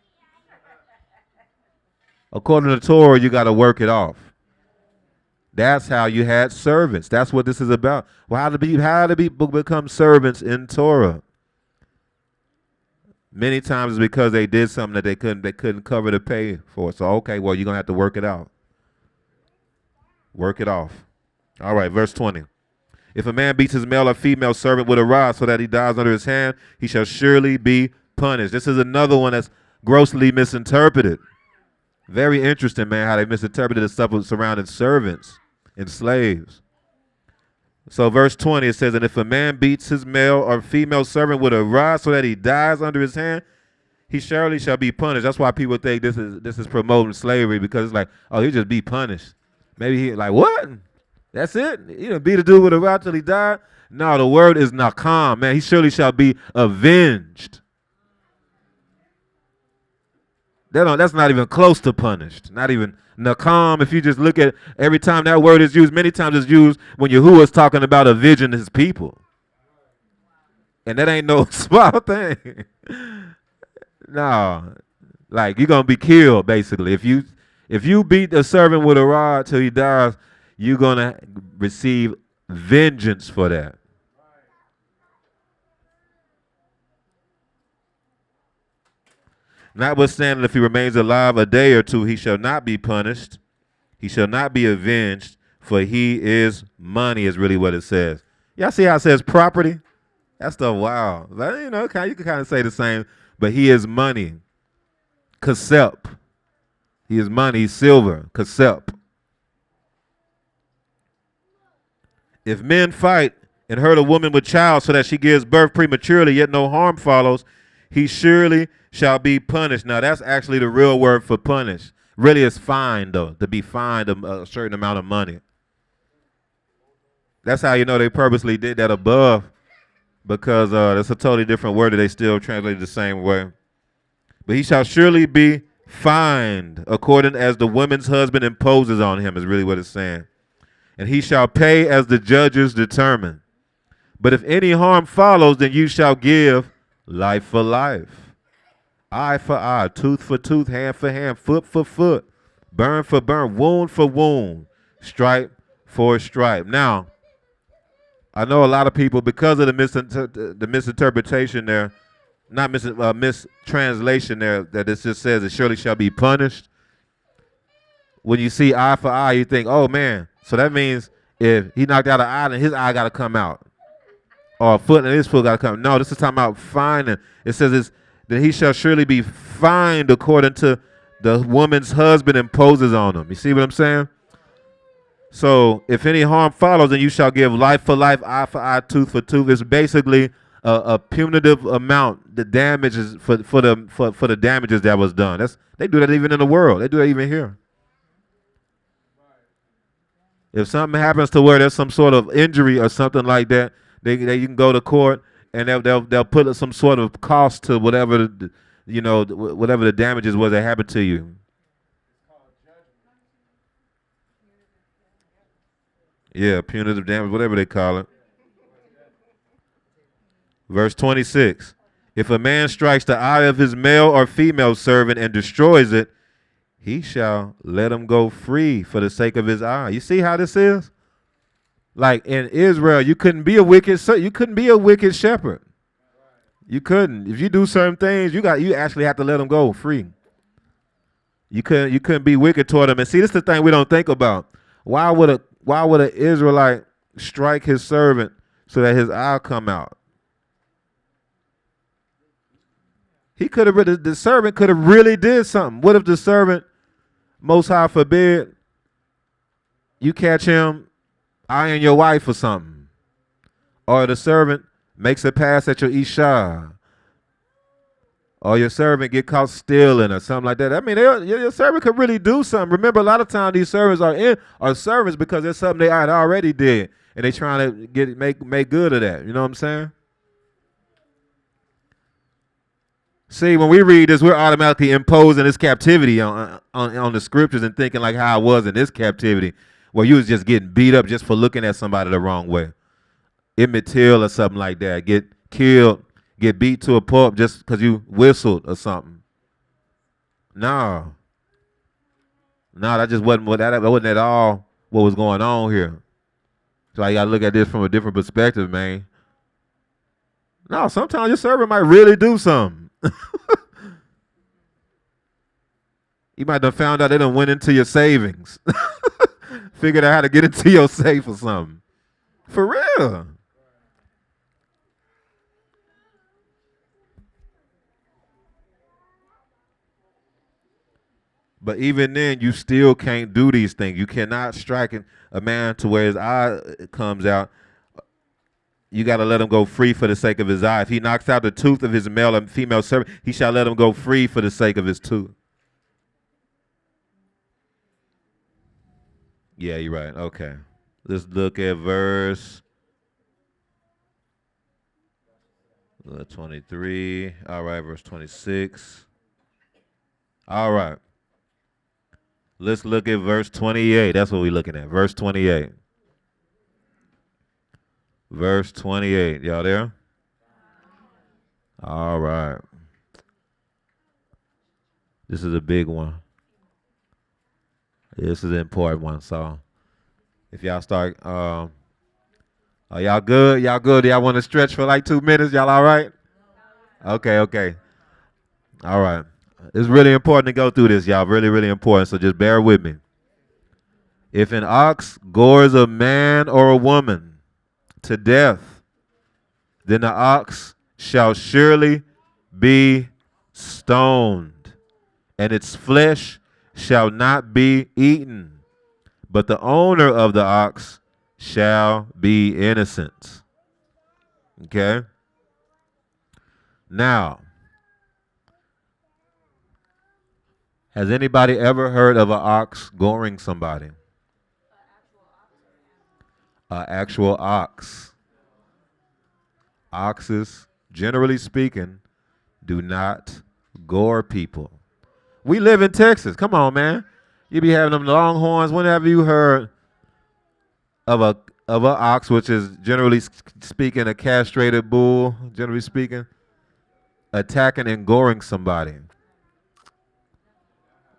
According to Torah, you got to work it off. That's how you had servants. That's what this is about. Well, how do people become servants in Torah? Many times it's because they did something that they couldn't cover to pay for. So, okay, well, you're going to have to work it out. Work it off. All right, verse 20. If a man beats his male or female servant with a rod so that he dies under his hand, he shall surely be punished. This is another one that's grossly misinterpreted. Very interesting, man, how they misinterpreted the stuff surrounding servants and slaves. So verse 20, it says, and if a man beats his male or female servant with a rod so that he dies under his hand, he surely shall be punished. That's why people think this is promoting slavery, because it's like, oh, he just be punished. Maybe he like, what? That's it? You know, beat a dude with a rod till he died? No, the word is nakam, man. He surely shall be avenged. That's not even close to punished. Not even nakam. If you just look at every time that word is used, many times it's used when Yahuwah is talking about avenging his people. And that ain't no small thing. No. Like, you're going to be killed, basically. If you beat a servant with a rod till he dies, you're going to receive vengeance for that. Notwithstanding, if he remains alive a day or two, he shall not be punished. He shall not be avenged, for he is money, is really what it says. Y'all see how it says property? That stuff wild. But, you can kind of say the same. But he is money. Kasep. He is money. He's silver. Kasep. If men fight and hurt a woman with child so that she gives birth prematurely, yet no harm follows, he surely shall be punished. Now, that's actually the real word for punish. Really, it's fined, though, to be fined a certain amount of money. That's how you know they purposely did that above, because that's a totally different word that they still translated the same way. But he shall surely be fined according as the woman's husband imposes on him, is really what it's saying. And he shall pay as the judges determine. But if any harm follows, then you shall give life for life, eye for eye, tooth for tooth, hand for hand, foot for foot, burn for burn, wound for wound, stripe for stripe. Now, I know a lot of people, because of the misinterpretation there, not mistranslation there, that it just says it surely shall be punished. When you see eye for eye, you think, oh man, so that means if he knocked out an eye, then his eye got to come out. Or a foot and his foot got to come. No, this is talking about fining. It says that he shall surely be fined according to the woman's husband imposes on him. You see what I'm saying? So if any harm follows, then you shall give life for life, eye for eye, tooth for tooth. It's basically a punitive amount. The damages for the damages that was done. They do that even in the world. They do that even here. If something happens to where there's some sort of injury or something like that, you can go to court and they'll put some sort of cost to whatever whatever the damages was that happened to you. Yeah, punitive damage, whatever they call it. Verse 26. If a man strikes the eye of his male or female servant and destroys it, he shall let him go free for the sake of his eye. You see how this is? Like in Israel, you couldn't be a wicked shepherd. You couldn't. If you do certain things, you actually have to let them go free. You couldn't be wicked toward them. And see, this is the thing we don't think about. Why would an Israelite strike his servant so that his eye come out? The servant could have really did something. What if the servant, most high forbid, you catch him eyeing your wife or something? Or the servant makes a pass at your Isha. Or your servant get caught stealing or something like that. I mean, your servant could really do something. Remember, a lot of times these servants are servants because there's something they already did. And they trying to make good of that. You know what I'm saying? See, when we read this, we're automatically imposing this captivity on the scriptures and thinking like how it was in this captivity, where you was just getting beat up just for looking at somebody the wrong way. Immaterial or something like that. Get killed, get beat to a pulp just because you whistled or something. No, that just wasn't at all what was going on here. So I got to look at this from a different perspective, man. No, sometimes your servant might really do something. You might have found out they done went into your savings. Figured out how to get into your safe or something. For real. But even then, you still can't do these things. You cannot strike a man to where his eye comes out. You got to let him go free for the sake of his eye. If he knocks out the tooth of his male and female servant, he shall let him go free for the sake of his tooth. Yeah, you're right. Okay. Let's look at verse 23. All right, verse 26. All right. Let's look at verse 28. That's what we're looking at. Verse 28. Verse 28. Y'all there? All right. This is a big one. This is an important one. So if y'all start, are y'all good? Y'all good? Y'all want to stretch for like 2 minutes? Y'all all right? Okay. All right. It's really important to go through this, y'all. Really, really important. So just bear with me. If an ox gores a man or a woman to death, then the ox shall surely be stoned, and its flesh shall not be eaten, but the owner of the ox shall be innocent. Okay? Now, has anybody ever heard of an ox goring somebody? An actual ox. Oxes, generally speaking, do not gore people. We live in Texas. Come on, man. You be having them longhorns. Whenever you heard of a ox, which is generally speaking a castrated bull, generally speaking, attacking and goring somebody,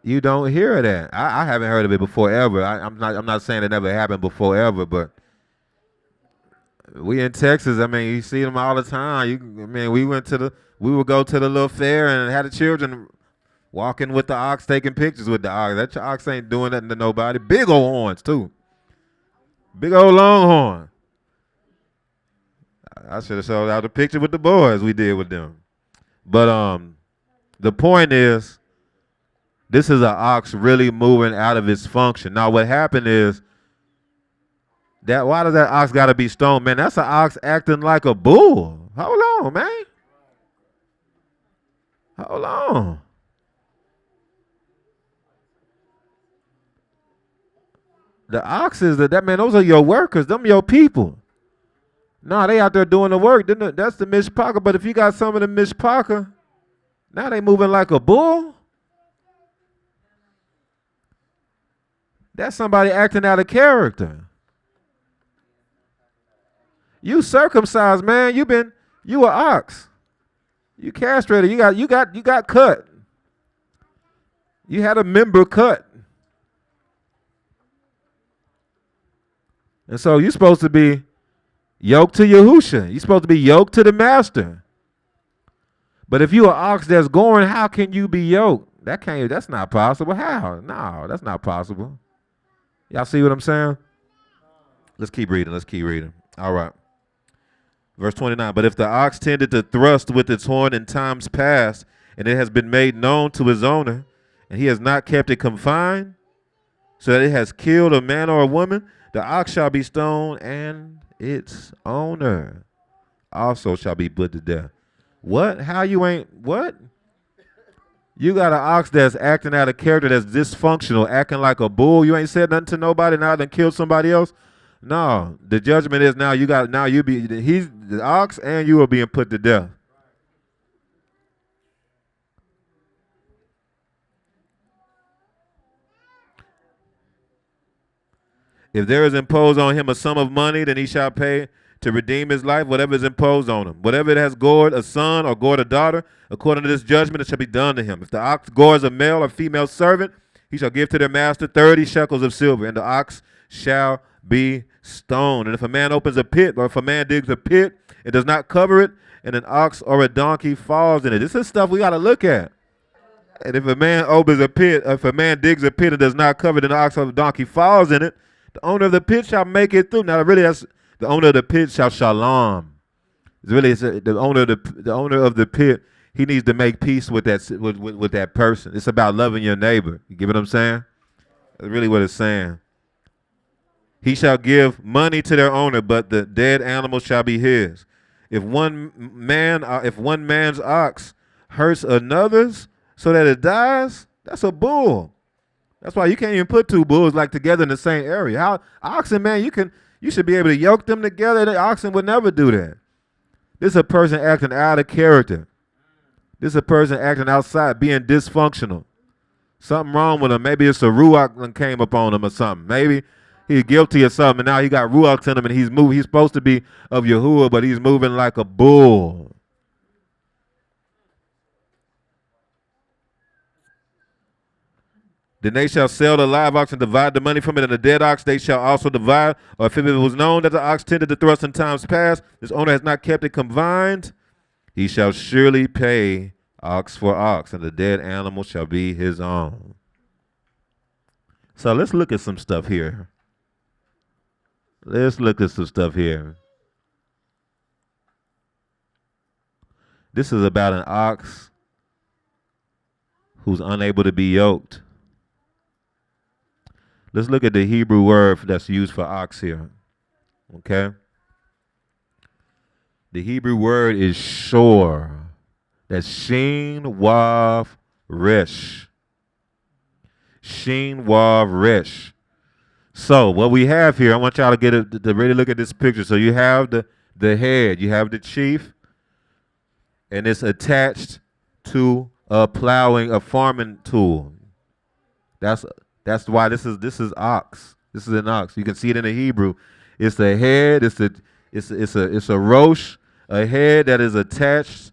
you don't hear that. I haven't heard of it before ever. I'm not saying it never happened before ever, but we in Texas. I mean, you see them all the time. We would go to the little fair and had the children walking with the ox, taking pictures with the ox. That ox ain't doing nothing to nobody. Big old horns too. Big old longhorn. I should have showed out the picture with the boys we did with them. But the point is, this is an ox really moving out of its function. Now, what happened is that why does that ox got to be stoned, man? That's an ox acting like a bull. Hold on, man. Hold on. The oxes, that man, those are your workers. Them your people. No, they out there doing the work. That's the mishpaka. But if you got some of the mishpaka, now they moving like a bull. That's somebody acting out of character. You circumcised, man. You an ox. You castrated. You got cut. You had a member cut. And so you're supposed to be yoked to Yahusha. You're supposed to be yoked to the master. But if you an ox that's goring, how can you be yoked? That's not possible. How? No, that's not possible. Y'all see what I'm saying? Let's keep reading. All right. Verse 29. But if the ox tended to thrust with its horn in times past, and it has been made known to his owner, and he has not kept it confined, so that it has killed a man or a woman, the ox shall be stoned, and its owner also shall be put to death. What? How you ain't? What? You got an ox that's acting out of character, that's dysfunctional, acting like a bull. You ain't said nothing to nobody, now done killed somebody else. No, the judgment is he's the ox, and you are being put to death. If there is imposed on him a sum of money, then he shall pay to redeem his life, whatever is imposed on him. Whatever it has gored a son or gored a daughter, according to this judgment, it shall be done to him. If the ox gores a male or female servant, he shall give to their master 30 shekels of silver, and the ox shall be stoned. And if a man opens a pit, or if a man digs a pit and does not cover it, and an ox or a donkey falls in it. This is stuff we got to look at. And if a man opens a pit, or if a man digs a pit and does not cover it, and the ox or the donkey falls in it, the owner of the pit shall make it through. Now, really, that's the owner of the pit shall shalom. The owner of the pit. He needs to make peace with that person. It's about loving your neighbor. You get what I'm saying? That's really what it's saying. He shall give money to their owner, but the dead animal shall be his. If one man's ox hurts another's so that it dies, that's a bull. That's why you can't even put two bulls like together in the same area. How oxen, man, you should be able to yoke them together. The oxen would never do that. This is a person acting out of character. This is a person acting outside, being dysfunctional. Something wrong with him. Maybe it's a ruach that came upon him or something. Maybe he's guilty of something, and now he got ruachs in him, and he's moving. He's supposed to be of Yahuwah, but he's moving like a bull. Then they shall sell the live ox and divide the money from it, and the dead ox they shall also divide. Or if it was known that the ox tended to thrust in times past, his owner has not kept it confined, he shall surely pay ox for ox, and the dead animal shall be his own. So let's look at some stuff here. This is about an ox who's unable to be yoked. Let's look at the Hebrew word that's used for ox here. Okay? The Hebrew word is shor. That's Shin Wav Resh. Shin Wav Resh. So what we have here, I want y'all to get to really look at this picture. So you have the head, you have the chief, and it's attached to a farming tool. That's why this is ox. This is an ox. You can see it in the Hebrew. It's the head. It's a rosh, a head that is attached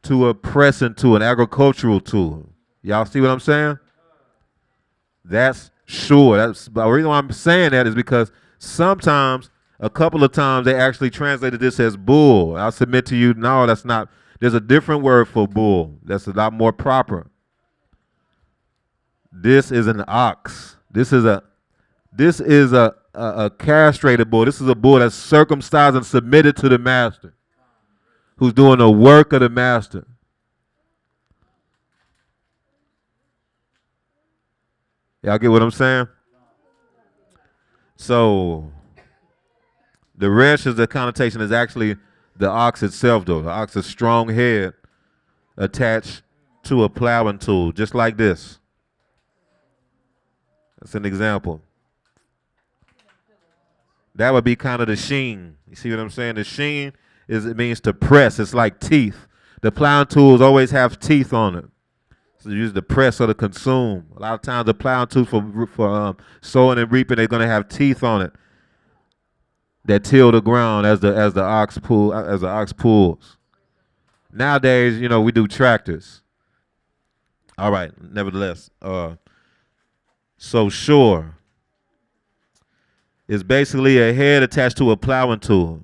to a pressing tool, an agricultural tool. Y'all see what I'm saying? That's sure. That's the reason why I'm saying that is because sometimes, a couple of times, they actually translated this as bull. I'll submit to you, no, that's not. There's a different word for bull. That's a lot more proper. This is an ox. This is a castrated bull. This is a bull that's circumcised and submitted to the master, who's doing the work of the master. Y'all get what I'm saying? So the resh is the connotation is actually the ox itself, though. The ox is strong head attached to a plowing tool, just like this. That's an example. That would be kind of the sheen. You see what I'm saying? The sheen it means to press. It's like teeth. The plowing tools always have teeth on it. So you use the press or to consume. A lot of times the plowing tools for sowing and reaping, they're gonna have teeth on it that till the ground as the ox pulls. Nowadays, we do tractors. All right. Nevertheless, so sure. It's basically a head attached to a plowing tool.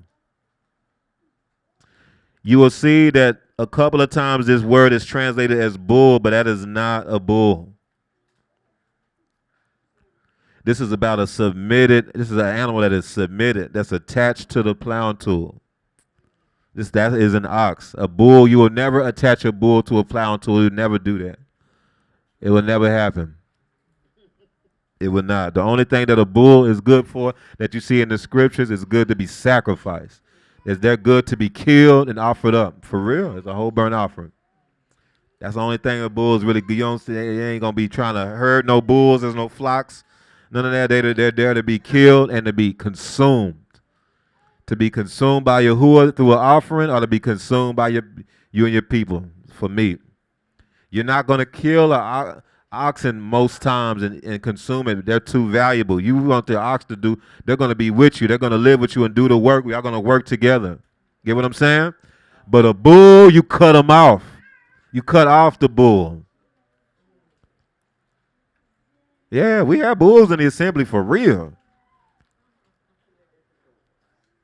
You will see that a couple of times this word is translated as bull, but that is not a bull. This is about this is an animal that is submitted, that's attached to the plowing tool. That is an ox. A bull, you will never attach a bull to a plowing tool. You would never do that. It will never happen. It would not. The only thing that a bull is good for that you see in the scriptures is good to be sacrificed. They're good to be killed and offered up. For real, it's a whole burnt offering. That's the only thing a bull is really good. You don't see, they ain't going to be trying to herd no bulls. There's no flocks. None of that. They're there to be killed and to be consumed. To be consumed by Yahuwah through an offering, or to be consumed by you and your people for meat. You're not going to kill an oxen most times and consume it. They're too valuable. You want the ox to do, they're going to be with you. They're going to live with you and do the work. We are going to work together. Get what I'm saying? But a bull, you cut them off. You cut off the bull. Yeah, we have bulls in the assembly for real.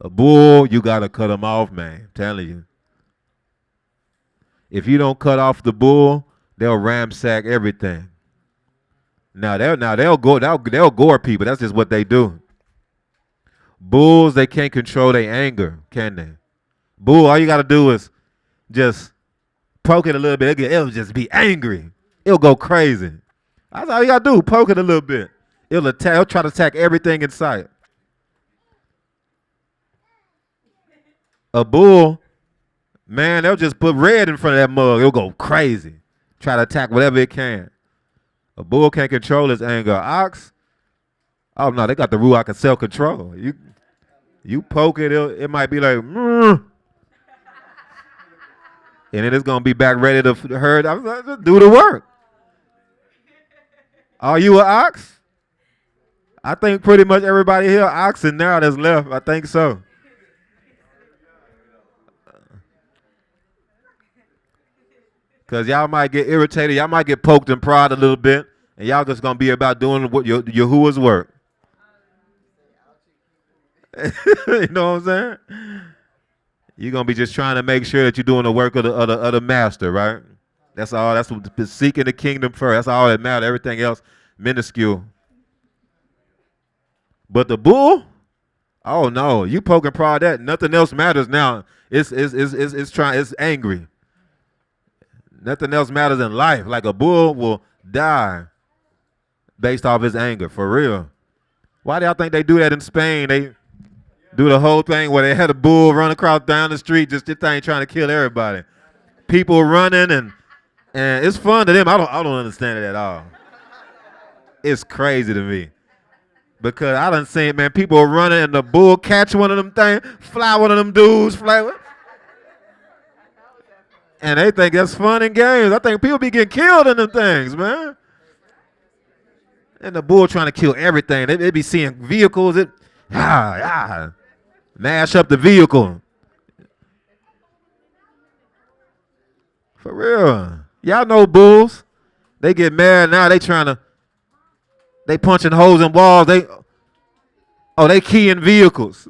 A bull, you got to cut them off, man. I'm telling you. If you don't cut off the bull, they'll ransack everything. They'll gore people. That's just what they do. Bulls, they can't control their anger, can they? Bull, all you got to do is just poke it a little bit. It'll just be angry. It'll go crazy. That's all you got to do. Poke it a little bit. It'll try to attack everything in sight. A bull, man, they'll just put red in front of that mug. It'll go crazy. Try to attack whatever it can. A bull can't control his anger. Ox, oh no, they got the ruach of self-control. You poke it, it might be like, and then it's gonna be back ready to herd. I'm like, do the work. Are you an ox? I think pretty much everybody here oxen now that's left. I think so. Because y'all might get irritated. Y'all might get poked and prod a little bit. And y'all just going to be about doing what Yahuwah's work. You know what I'm saying? You're going to be just trying to make sure that you're doing the work of the master, right? That's all. That's what, seeking the kingdom first. That's all that matters. Everything else, minuscule. But the bull, oh no, you poke and prod that. Nothing else matters now. It's angry. Nothing else matters in life. Like a bull will die based off his anger, for real. Why do y'all think they do that in Spain? They do the whole thing where they had a bull run across down the street, just this thing trying to kill everybody. People running and it's fun to them. I don't understand it at all. It's crazy to me. Because I done seen, man, people running and the bull catch one of them things, fly one of them dudes, fly. And they think that's fun and games. I think people be getting killed in them things, man. And the bull trying to kill everything. They be seeing vehicles, mash up the vehicle. For real. Y'all know bulls. They get mad now. They punching holes in walls. They keying vehicles.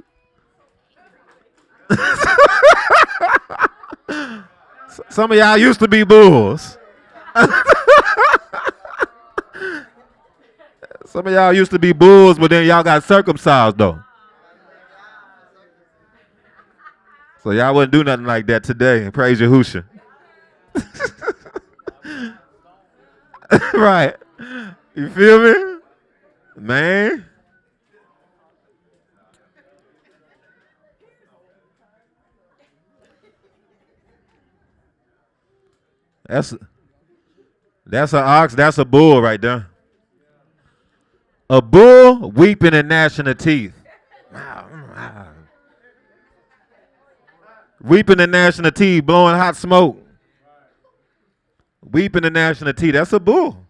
Some of y'all used to be bulls. Some of y'all used to be bulls, but then y'all got circumcised though. So y'all wouldn't do nothing like that today. Praise Yahushua. Right. You feel me? Man. That's an ox, that's a bull right there. A bull weeping and gnashing of teeth. Weeping and gnashing of teeth, blowing hot smoke. Weeping and gnashing of teeth, that's a bull.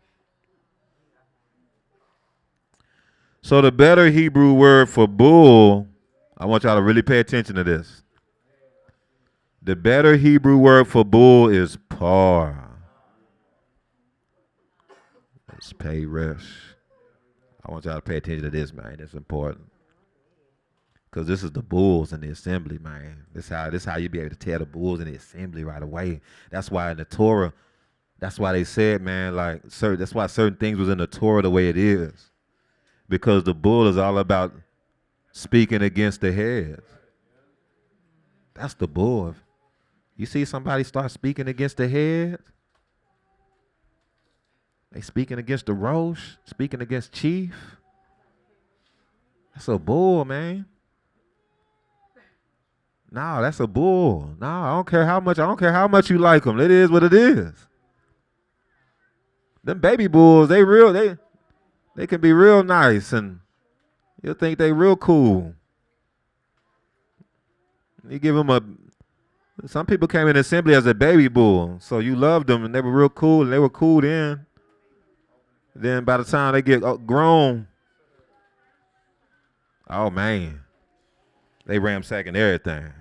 So the better Hebrew word for bull, I want y'all to really pay attention to this. The better Hebrew word for bull is par. It's pay resh. I want y'all to pay attention to this, man. It's important. Because this is the bulls in the assembly, man. This how you be able to tell the bulls in the assembly right away. That's why in the Torah, that's why they said, man, like, that's why certain things was in the Torah the way it is. Because the bull is all about speaking against the head. That's the bull. You see somebody start speaking against the head, they speaking against the Rosh, speaking against Chief. That's a bull, man. No, that's a bull. No, I don't care how much you like them. It is what it is. Them baby bulls, they can be real nice and you'll think they real cool. You give them some people came in assembly as a baby bull, so you loved them and they were real cool and they were cool then. Then by the time they get grown, oh man, they ransacking everything.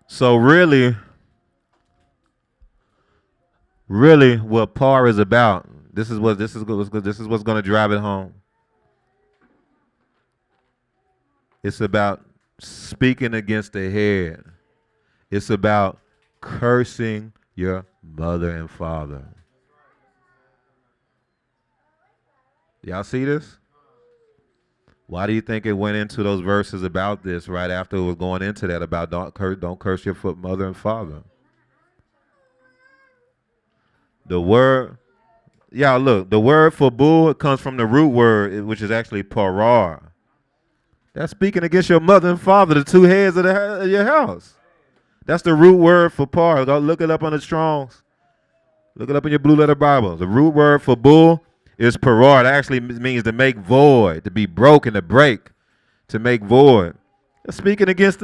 So really what par is about, this is what's going to drive it home. It's about speaking against the head. It's about cursing your mother and father. Y'all see this? Why do you think it went into those verses about this right after it was going into that about don't curse your mother and father? The word, look, the word for bull comes from the root word, which is actually parar. That's speaking against your mother and father, the two heads of your house. That's the root word for par. Go look it up on the Strongs. Look it up in your blue letter Bible. The root word for bull is parar. It actually means to make void, to be broken, to break, to make void. That's speaking against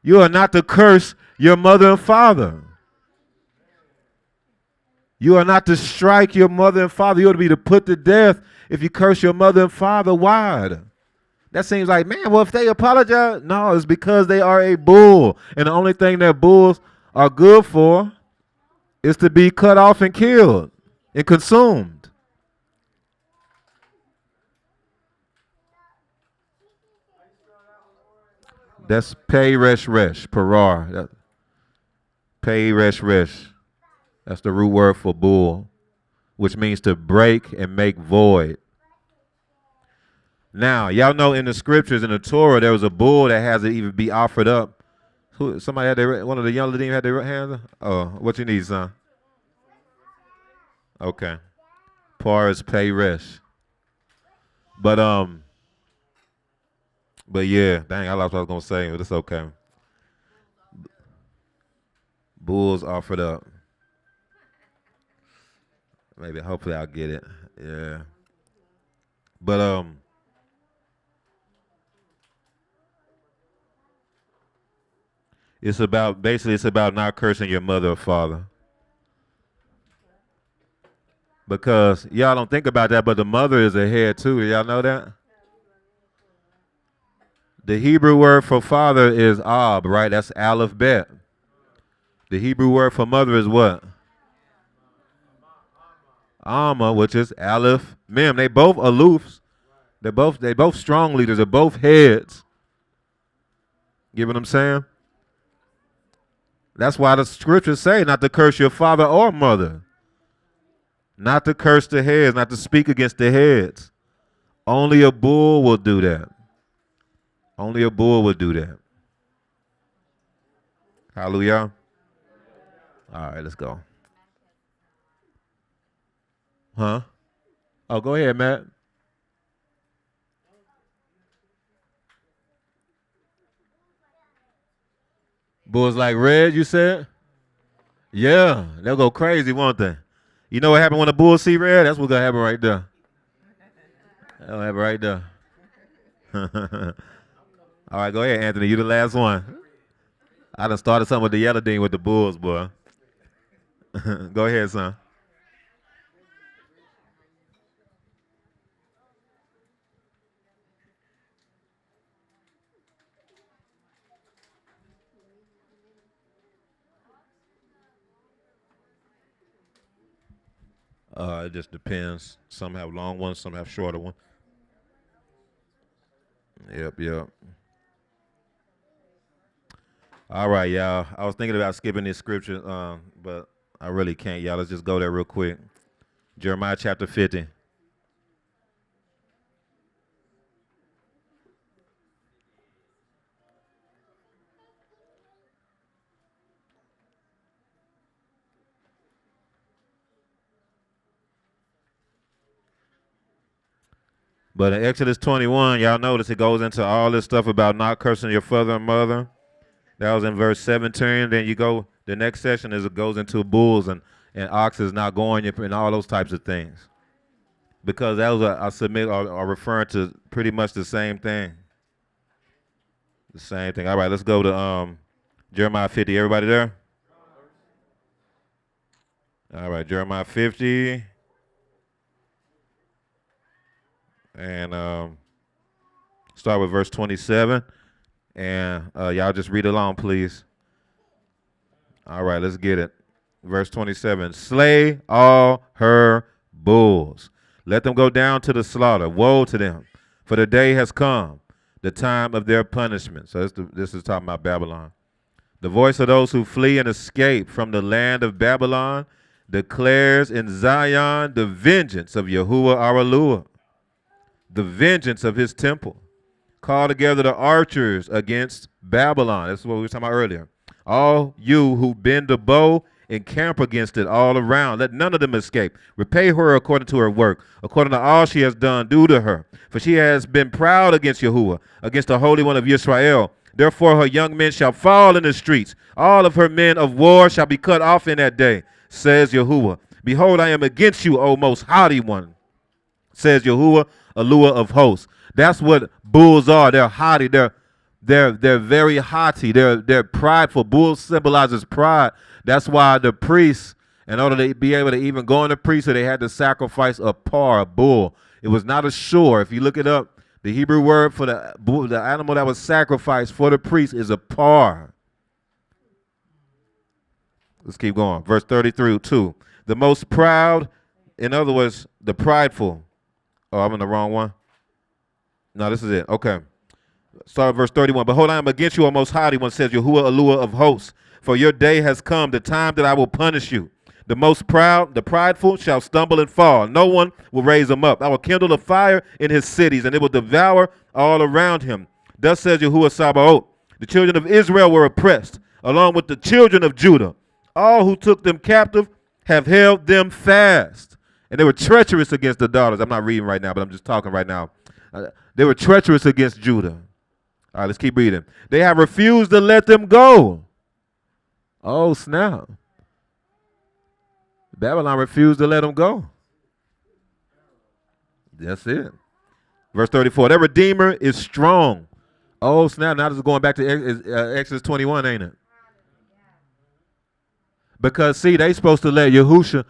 you are not to curse your mother and father. You are not to strike your mother and father. You ought to be to put to death if you curse your mother and father. Why? That seems like, man, well, if they apologize, no, it's because they are a bull. And the only thing that bulls are good for is to be cut off and killed and consumed. That's pei resh resh, parar. Pei resh resh. That's the root word for bull, which means to break and make void. Now, y'all know in the scriptures, in the Torah, there was a bull that has to even be offered up Who? Somebody had their one of the young ladies had their hands up? Oh, what you need, son? Okay. Par is pay rest. But yeah, dang, I lost what I was gonna say, but it's okay. Bulls offered up. Maybe hopefully I'll get it. Yeah. But it's about basically it's about not cursing your mother or father. Because y'all don't think about that, but the mother is a head too. Y'all know that? The Hebrew word for father is ab, right? That's aleph bet. The Hebrew word for mother is what? Alma, which is aleph mem. They both aloofs. They both strong leaders. They're both heads. You know what I'm saying? That's why the scriptures say not to curse your father or mother. Not to curse the heads, not to speak against the heads. Only a bull will do that. Only a bull will do that. Hallelujah. All right, let's go. Huh? Oh, go ahead, Matt. Bulls like red, you said? Yeah, they'll go crazy, won't they? You know what happened when the bulls see red? That's what's gonna happen right there. That'll happen right there. All right, go ahead, Anthony. You the last one. I done started something with the yellow dean with the bulls, boy. Go ahead, son. It just depends. Some have long ones, some have shorter ones. Yep. All right, y'all. I was thinking about skipping this scripture, but I really can't, y'all. Let's just go there real quick. Jeremiah chapter 50. But in Exodus 21, y'all notice it goes into all this stuff about not cursing your father and mother. That was in verse 17. Then you go, the next section is it goes into bulls and oxes not going and all those types of things. Because that was, I submit, are referring to pretty much the same thing. The same thing. All right, let's go to Jeremiah 50. Everybody there? All right, Jeremiah 50. And start with verse 27. And y'all just read along, please. All right, let's get it. Verse 27. Slay all her bulls. Let them go down to the slaughter. Woe to them, for the day has come, the time of their punishment. So this is talking about Babylon. The voice of those who flee and escape from the land of Babylon declares in Zion the vengeance of Yahuwah our Eluah, the vengeance of his temple. Call together the archers against Babylon. That's what we were talking about earlier. All you who bend the bow encamp against it all around. Let none of them escape. Repay her according to her work, according to all she has done, do to her. For she has been proud against Yahuwah, against the Holy One of Yisrael. Therefore her young men shall fall in the streets. All of her men of war shall be cut off in that day, says Yahuwah. Behold, I am against you, O most haughty one, says Yahuwah, Eluah of hosts. That's what bulls are. They're haughty. They're very haughty. They're prideful. Bull symbolizes pride. That's why the priests, in order to be able to even go in the priesthood, they had to sacrifice a par, a bull. It was not a shore. If you look it up, the Hebrew word for the animal that was sacrificed for the priest is a par. Let's keep going. Verse 33, 2. The most proud, in other words, the prideful. Oh, I'm in the wrong one. No, this is it. Okay. Start verse 31. Behold, I am against you, O most haughty one, says Yahuwah, Eluah of hosts. For your day has come, the time that I will punish you. The most proud, the prideful, shall stumble and fall. No one will raise them up. I will kindle a fire in his cities, and it will devour all around him. Thus says Yahuwah Sabaoth. The children of Israel were oppressed, along with the children of Judah. All who took them captive have held them fast. And they were treacherous against the daughters. I'm not reading right now, but I'm just talking right now. They were treacherous against Judah. All right, let's keep reading. They have refused to let them go. Oh, snap. Babylon refused to let them go. That's it. Verse 34, their Redeemer is strong. Oh, snap. Now this is going back to Exodus 21, ain't it? Because, see, they supposed to let Yahusha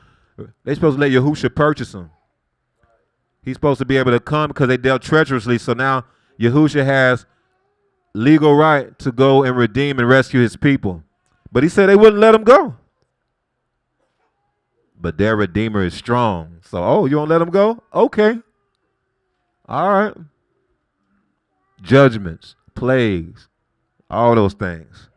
purchase them. He's supposed to be able to come because they dealt treacherously. So now Yahusha has legal right to go and redeem and rescue his people. But he said they wouldn't let him go. But their Redeemer is strong. So, oh, you won't let him go? Okay. All right. Judgments, plagues, all those things.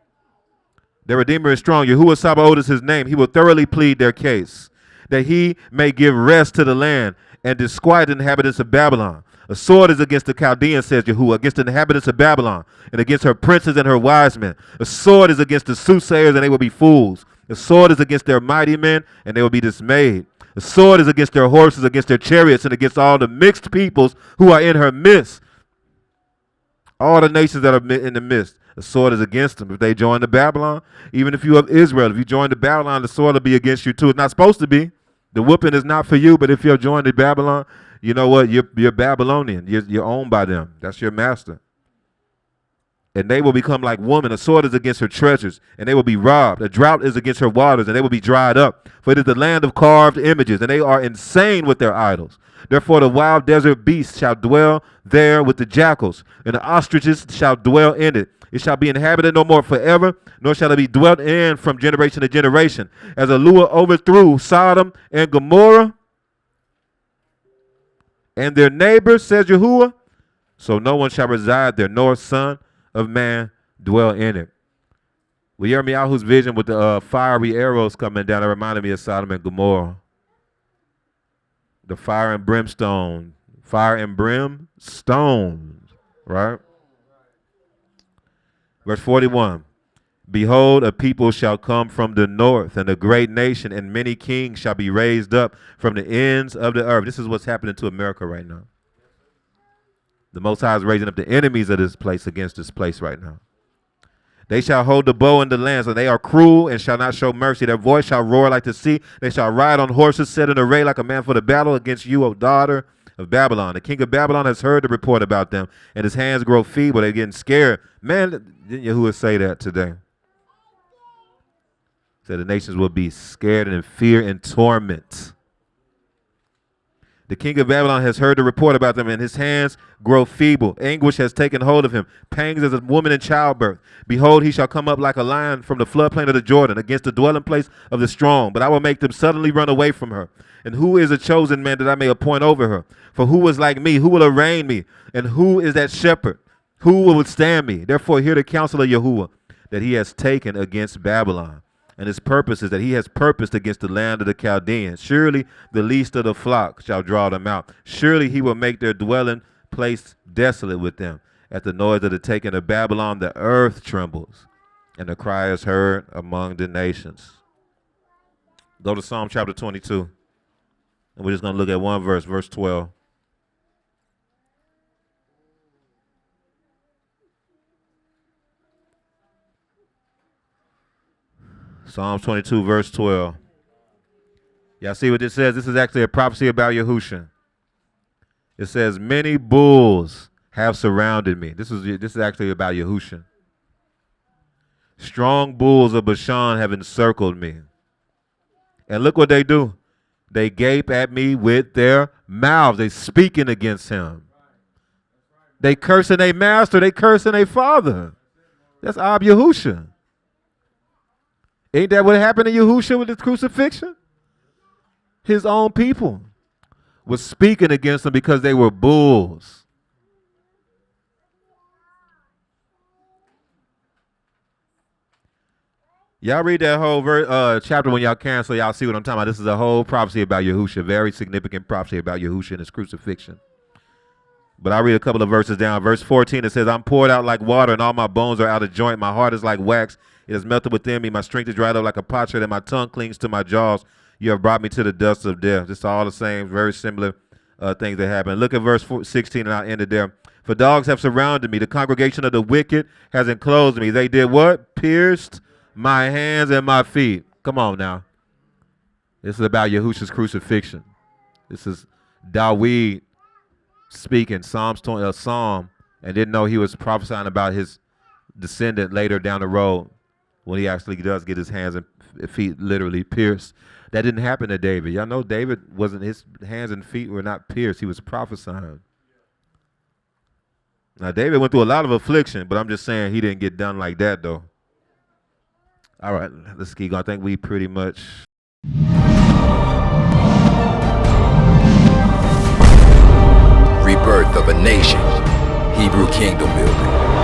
Their Redeemer is strong. Yahuwah Sabaoth is his name. He will thoroughly plead their case, that he may give rest to the land and disquiet the inhabitants of Babylon. A sword is against the Chaldeans, says Yahuwah, against the inhabitants of Babylon, and against her princes and her wise men. A sword is against the soothsayers, and they will be fools. A sword is against their mighty men, and they will be dismayed. A sword is against their horses, against their chariots, and against all the mixed peoples who are in her midst. All the nations that are in the midst. The sword is against them. If they join the Babylon, even if you of Israel, if you join the Babylon, the sword will be against you too. It's not supposed to be. The whooping is not for you, but if you're joined the Babylon, you know what? You're Babylonian. You're owned by them. That's your master. And they will become like woman. A sword is against her treasures, and they will be robbed. A drought is against her waters, and they will be dried up. For it is the land of carved images, and they are insane with their idols. Therefore the wild desert beasts shall dwell there with the jackals, and the ostriches shall dwell in it. It shall be inhabited no more forever, nor shall it be dwelt in from generation to generation. As Eluah overthrew Sodom and Gomorrah and their neighbors, says Yahuwah, so no one shall reside there, nor son of man dwell in it. Well, Yirmiyahu's vision with the fiery arrows coming down, that reminded me of Sodom and Gomorrah. The fire and brimstone, right? Verse 41, behold, a people shall come from the north, and a great nation, and many kings shall be raised up from the ends of the earth. This is what's happening to America right now. The Most High is raising up the enemies of this place against this place right now. They shall hold the bow in the land, so they are cruel and shall not show mercy. Their voice shall roar like the sea. They shall ride on horses, set in array like a man for the battle against you, O daughter of Babylon. The king of Babylon has heard the report about them, and his hands grow feeble. They're getting scared. Man, didn't Yahuwah say that today? Said the nations will be scared and in fear and torment. The king of Babylon has heard the report about them, and his hands grow feeble. Anguish has taken hold of him, pangs as a woman in childbirth. Behold, he shall come up like a lion from the floodplain of the Jordan, against the dwelling place of the strong. But I will make them suddenly run away from her. And who is a chosen man that I may appoint over her? For who is like me? Who will arraign me? And who is that shepherd? Who will withstand me? Therefore hear the counsel of Yahuwah that he has taken against Babylon. And his purpose is that he has purposed against the land of the Chaldeans. Surely the least of the flock shall draw them out. Surely he will make their dwelling place desolate with them. At the noise of the taking of Babylon, the earth trembles, and the cry is heard among the nations. Go to Psalm chapter 22. And we're just going to look at one verse, verse 12. Psalm 22, verse 12. Y'all see what this says? This is actually a prophecy about Yahusha. It says, many bulls have surrounded me. This is actually about Yahusha. Strong bulls of Bashan have encircled me. And look what they do. They gape at me with their mouths. They speaking against him. They cursing their master. They cursing their father. That's Ab Yahusha. Ain't that what happened to Yahusha with the crucifixion? His own people was speaking against him because they were bulls. Y'all read that whole chapter when y'all can, so y'all see what I'm talking about. This is a whole prophecy about Yahusha, very significant prophecy about Yahusha and his crucifixion. But I'll read a couple of verses down. Verse 14, it says, I'm poured out like water, and all my bones are out of joint. My heart is like wax. It is melted within me. My strength is dried up like a potsherd, and my tongue clings to my jaws. You have brought me to the dust of death. It's all the same, very similar things that happen. Look at verse 16, and I'll end it there. For dogs have surrounded me. The congregation of the wicked has enclosed me. They did what? Pierced my hands and my feet. Come on now. This is about Yahushua's crucifixion. This is Dawid speaking Psalms 20, a psalm, and didn't know he was prophesying about his descendant later down the road when he actually does get his hands and feet literally pierced. That didn't happen to David. Y'all know David wasn't, his hands and feet were not pierced. He was prophesying. Now, David went through a lot of affliction, but I'm just saying he didn't get done like that, though. All right, let's keep going. I think we pretty much... Rebirth of a nation. Hebrew kingdom building.